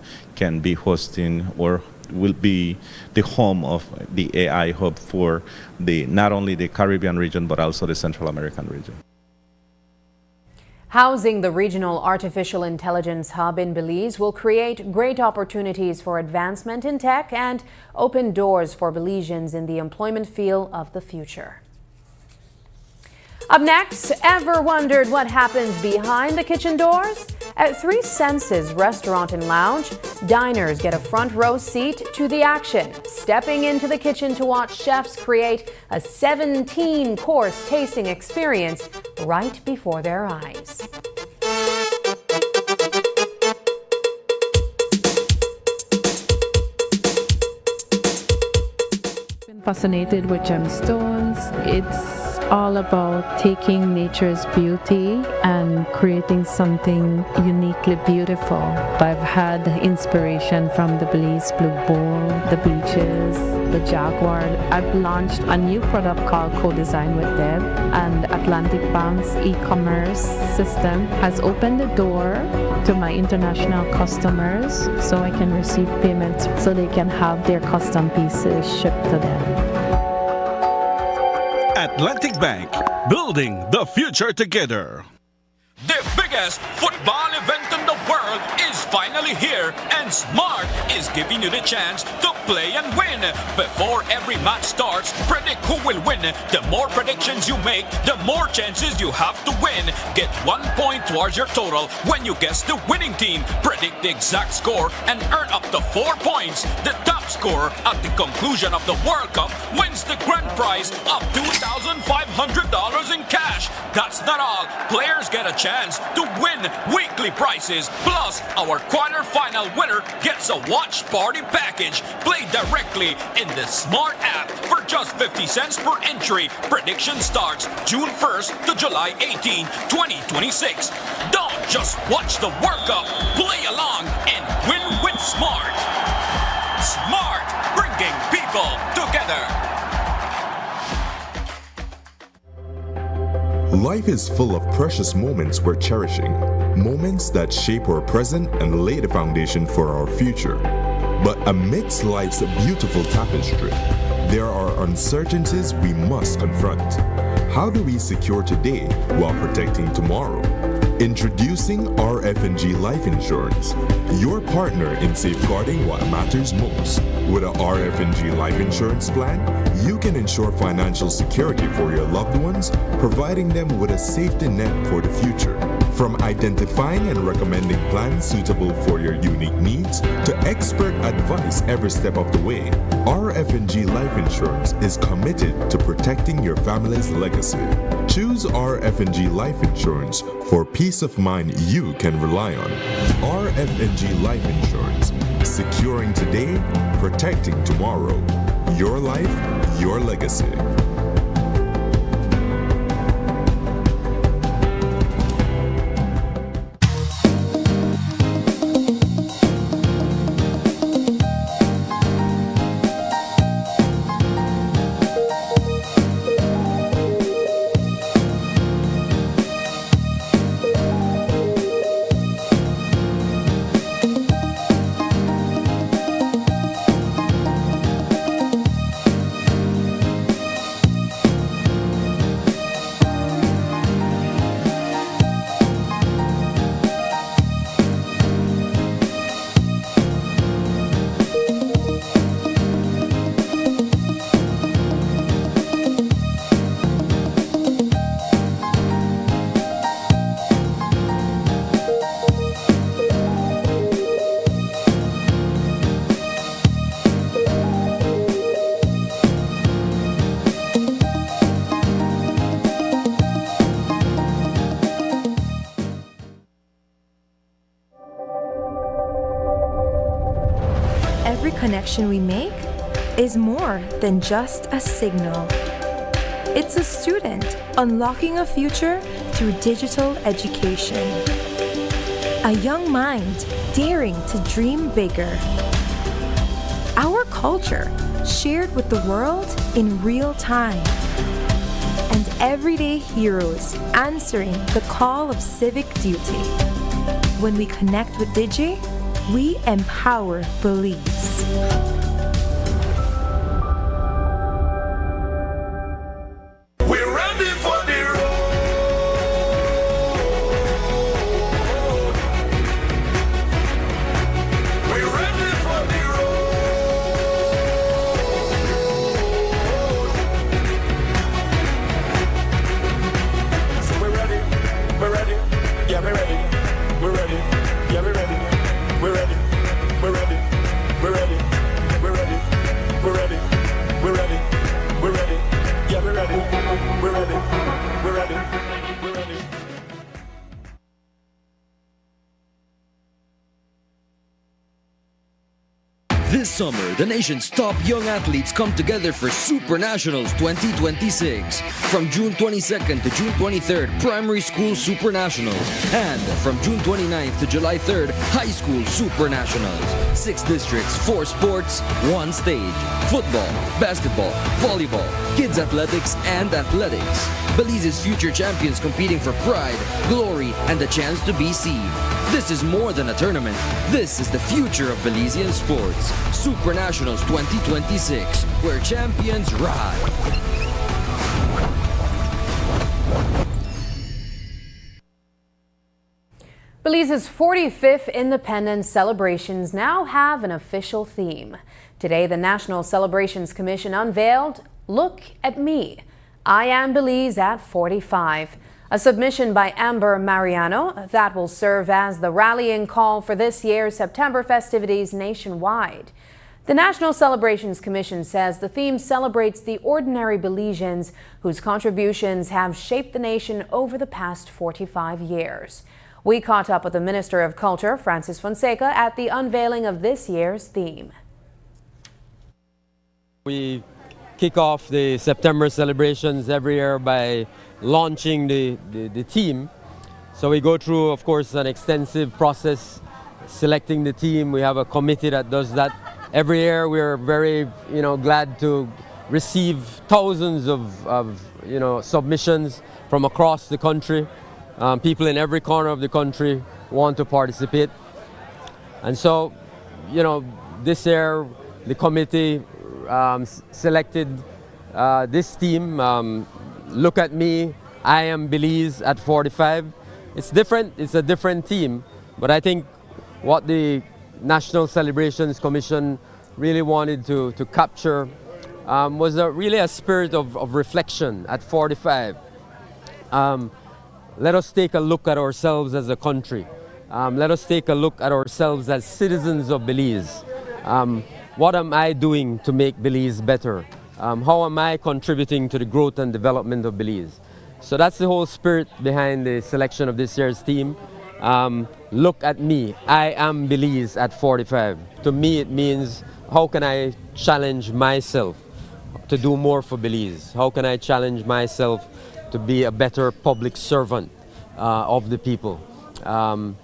be hosting or will be the home of the AI hub for not only the Caribbean region, but also the Central American region. Housing the regional artificial intelligence hub in Belize will create great opportunities for advancement in tech and open doors for Belizeans in the employment field of the future. Up next, ever wondered what happens behind the kitchen doors? At Three Senses Restaurant and Lounge, diners get a front row seat to the action, stepping into the kitchen to watch chefs create a 17-course tasting experience right before their eyes. Been fascinated with gemstones. It's all about taking nature's beauty and creating something uniquely beautiful. I've had inspiration from the Belize Blue Bull, the beaches, the jaguar. I've launched a new product called Co-Design with Deb, and Atlantic Bank's e-commerce system has opened the door to my international customers so I can receive payments so they can have their custom pieces shipped to them. Atlantic Bank, building the future together. The biggest football event in the world is finally here, and Smart is giving you the chance to play and win. Before every match starts, predict who will win. The more predictions you make, the more chances you have to win. Get 1 point towards your total when you guess the winning team. Predict the exact score and earn up to 4 points. The top scorer at the conclusion of the World Cup wins the grand prize of $2,500 in cash. That's not all. Players get a chance to win weekly prizes. Plus, our quarter-final winner gets a watch party package. Play directly in the Smart app for just 50 cents per entry. Prediction starts June 1st to July 18, 2026. Don't just watch the World Cup. Play along and win with Smart. Smart, bringing people together. Life is full of precious moments we're cherishing, moments that shape our present and lay the foundation for our future. But amidst life's beautiful tapestry, there are uncertainties we must confront. How do we secure today while protecting tomorrow? Introducing RF&G Life Insurance, your partner in safeguarding what matters most. With a RF&G Life Insurance plan, you can ensure financial security for your loved ones, providing them with a safety net for the future. From identifying and recommending plans suitable for your unique needs to expert advice every step of the way, RF&G Life Insurance is committed to protecting your family's legacy. Choose RF&G Life Insurance for peace of mind you can rely on. RF&G Life Insurance, securing today, protecting tomorrow. Your life, your legacy. Every connection we make is more than just a signal. It's a student unlocking a future through digital education. A young mind daring to dream bigger. Our culture shared with the world in real time. And everyday heroes answering the call of civic duty. When we connect with Digi, we empower Belize. We're ready for the road. We're ready for the road. So we're ready, yeah, we're ready, yeah, we're ready. We're ready, we're ready, we're ready, we're ready, we're ready, we're ready, we're ready, yeah, we're ready, we're ready, we're ready, we're ready. This summer, the nation's top young athletes come together for Super Nationals 2026. From June 22nd to June 23rd, Primary School Super Nationals. And from June 29th to July 3rd, High School Super Nationals. 6 districts, 4 sports, 1 stage. Football, basketball, volleyball, kids athletics, and athletics. Belize's future champions competing for pride, glory, and the chance to be seen. This is more than a tournament. This is the future of Belizean sports. Super Nationals 2026, where champions ride. Belize's 45th independence celebrations now have an official theme. Today, the National Celebrations Commission unveiled Look at Me. I Am Belize at 45. A submission by Amber Mariano that will serve as the rallying call for this year's September festivities nationwide. The National Celebrations Commission says the theme celebrates the ordinary Belizeans whose contributions have shaped the nation over the past 45 years. We caught up with the Minister of Culture, Francis Fonseca, at the unveiling of this year's theme. We kick off the September celebrations every year by launching the team. So we go through, of course, an extensive process selecting the team. We have a committee that does that. Every year we're very, glad to receive thousands of submissions from across the country. People in every corner of the country want to participate. And so, this year the committee selected this team, Look at Me, I Am Belize at 45. It's different, it's a different team, but I think what the National Celebrations Commission really wanted to capture was really a spirit of reflection at 45. let us take a look at ourselves as a country. Let us take a look at ourselves as citizens of Belize. What am I doing to make Belize better? How am I contributing to the growth and development of Belize? So that's the whole spirit behind the selection of this year's team. Look at me, I am Belize at 45. To me it means, how can I challenge myself to do more for Belize? How can I challenge myself to be a better public servant of the people? And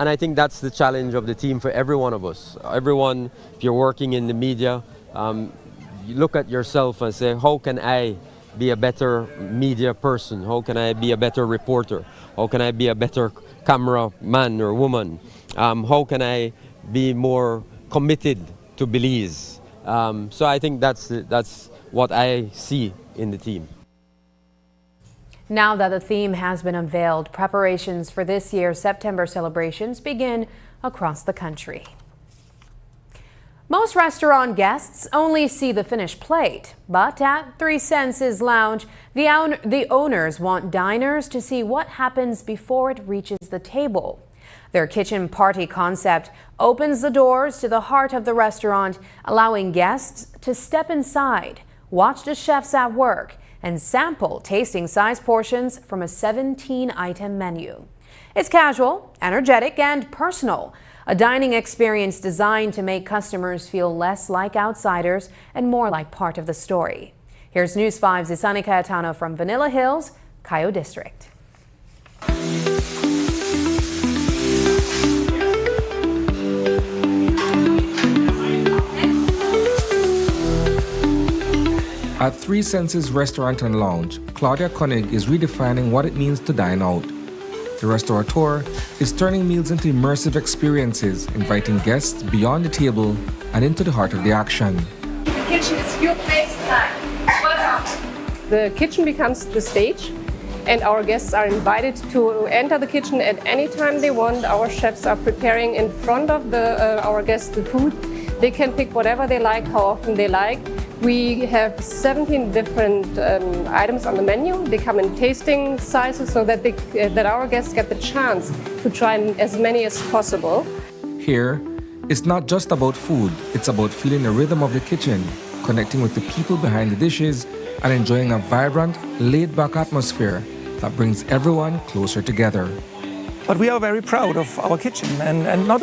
I think that's the challenge of the team for every one of us. Everyone, if you're working in the media, you look at yourself and say, how can I be a better media person? How can I be a better reporter? How can I be a better cameraman or woman? How can I be more committed to Belize? So I think that's what I see in the team. Now that the theme has been unveiled, preparations for this year's September celebrations begin across the country. Most restaurant guests only see the finished plate, but at Three Senses Lounge, the owners want diners to see what happens before it reaches the table. Their kitchen party concept opens the doors to the heart of the restaurant, allowing guests to step inside, watch the chefs at work, and sample tasting-size portions from a 17-item menu. It's casual, energetic, and personal. A dining experience designed to make customers feel less like outsiders and more like part of the story. Here's News 5's Isani Cayetano from Vanilla Hills, Cayo District. At Three Senses Restaurant and Lounge, Claudia Koenig is redefining what it means to dine out. The restaurateur is turning meals into immersive experiences, inviting guests beyond the table and into the heart of the action. The kitchen is your place time. The kitchen becomes the stage, and our guests are invited to enter the kitchen at any time they want. Our chefs are preparing in front of our guests the food. They can pick whatever they like, how often they like. We have 17 different items on the menu. They come in tasting sizes so that that our guests get the chance to try as many as possible. Here, it's not just about food, it's about feeling the rhythm of the kitchen, connecting with the people behind the dishes, and enjoying a vibrant, laid-back atmosphere that brings everyone closer together. But we are very proud of our kitchen, and not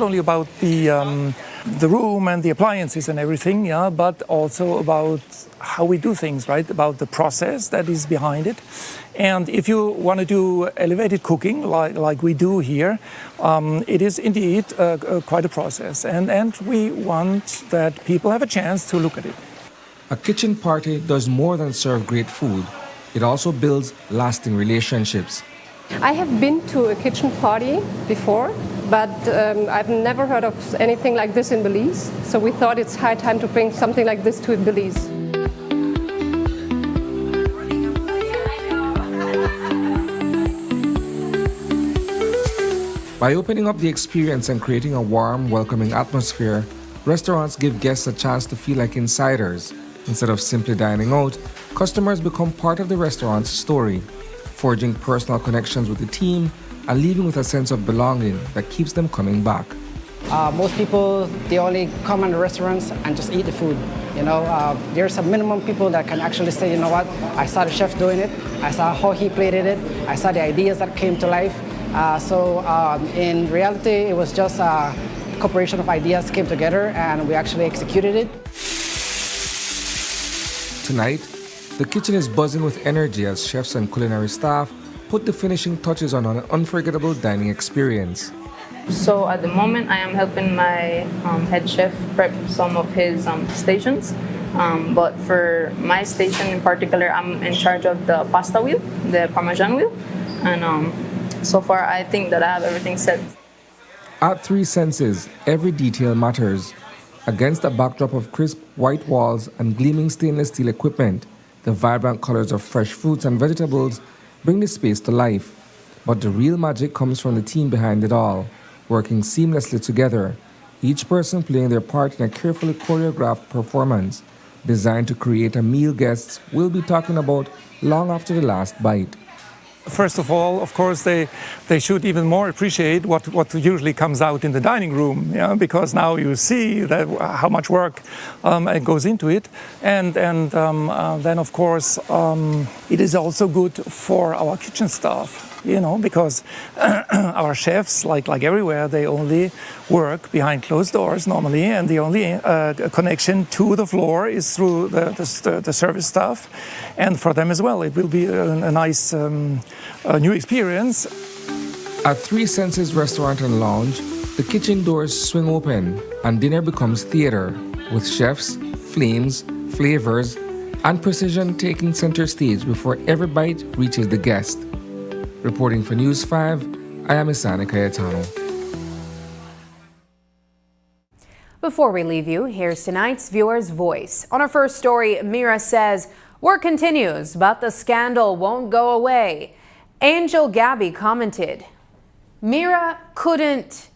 only about the room and the appliances and everything, yeah, but also about how we do things, right? About the process that is behind it. And if you want to do elevated cooking like we do here, it is indeed quite a process. And we want that people have a chance to look at it. A kitchen party does more than serve great food. It also builds lasting relationships. I have been to a kitchen party before, but I've never heard of anything like this in Belize. So we thought it's high time to bring something like this to Belize. By opening up the experience and creating a warm, welcoming atmosphere, restaurants give guests a chance to feel like insiders. Instead of simply dining out, customers become part of the restaurant's story, forging personal connections with the team and leaving with a sense of belonging that keeps them coming back. Most people, they only come in the restaurants and just eat the food. You know, there's a minimum people that can actually say, you know what, I saw the chef doing it, I saw how he plated it, I saw the ideas that came to life. So in reality, it was just a corporation of ideas came together and we actually executed it. Tonight, the kitchen is buzzing with energy as chefs and culinary staff put the finishing touches on an unforgettable dining experience. So at the moment, I am helping my head chef prep some of his stations. But for my station in particular, I'm in charge of the pasta wheel, the Parmesan wheel. And so far, I think that I have everything set. At Three Senses, every detail matters. Against a backdrop of crisp white walls and gleaming stainless steel equipment, the vibrant colors of fresh fruits and vegetables bring the space to life. But the real magic comes from the team behind it all, working seamlessly together, each person playing their part in a carefully choreographed performance designed to create a meal guests will be talking about long after the last bite. First of all, of course, they should even more appreciate what usually comes out in the dining room, because now you see that how much work goes into it, and then of course it is also good for our kitchen staff. Because our chefs, like everywhere, they only work behind closed doors normally, and the only connection to the floor is through the service staff. And for them as well, it will be a nice new experience. At Three Senses Restaurant and Lounge, the kitchen doors swing open and dinner becomes theater, with chefs, flames, flavors, and precision taking center stage before every bite reaches the guest. Reporting for News 5, I am Isani Cayetano. Before we leave you, here's tonight's viewer's voice. On our first story, Mira says, work continues, but the scandal won't go away. Angel Gabby commented, Mira couldn't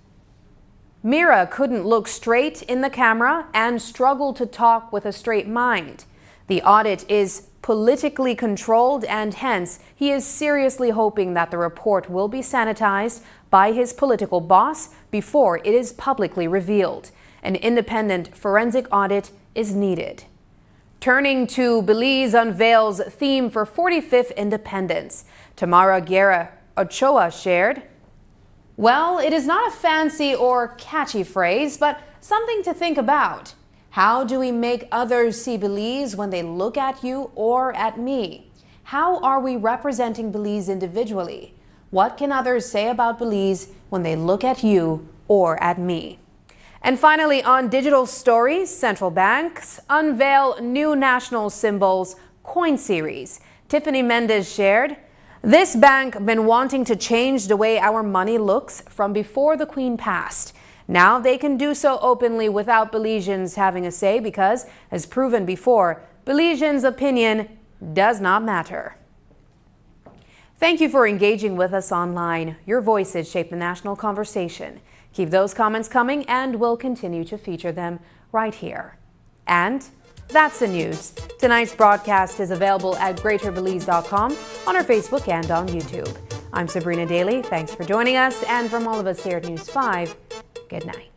look straight in the camera and struggled to talk with a straight mind. The audit is politically controlled, and hence he is seriously hoping that the report will be sanitized by his political boss before it is publicly revealed. An independent forensic audit is needed. Turning to Belize unveils theme for 45th independence. Tamara Guerra Ochoa shared, well, it is not a fancy or catchy phrase, but something to think about. How do we make others see Belize when they look at you or at me? How are we representing Belize individually? What can others say about Belize when they look at you or at me? And finally, on digital stories, central banks unveil new national symbols coin series. Tiffany Mendez shared, this bank been wanting to change the way our money looks from before the Queen passed. Now they can do so openly without Belizeans having a say because, as proven before, Belizeans' opinion does not matter. Thank you for engaging with us online. Your voices shape the national conversation. Keep those comments coming and we'll continue to feature them right here. And that's the news. Tonight's broadcast is available at greaterbelize.com, on our Facebook and on YouTube. I'm Sabrina Daly. Thanks for joining us, and from all of us here at News 5, good night.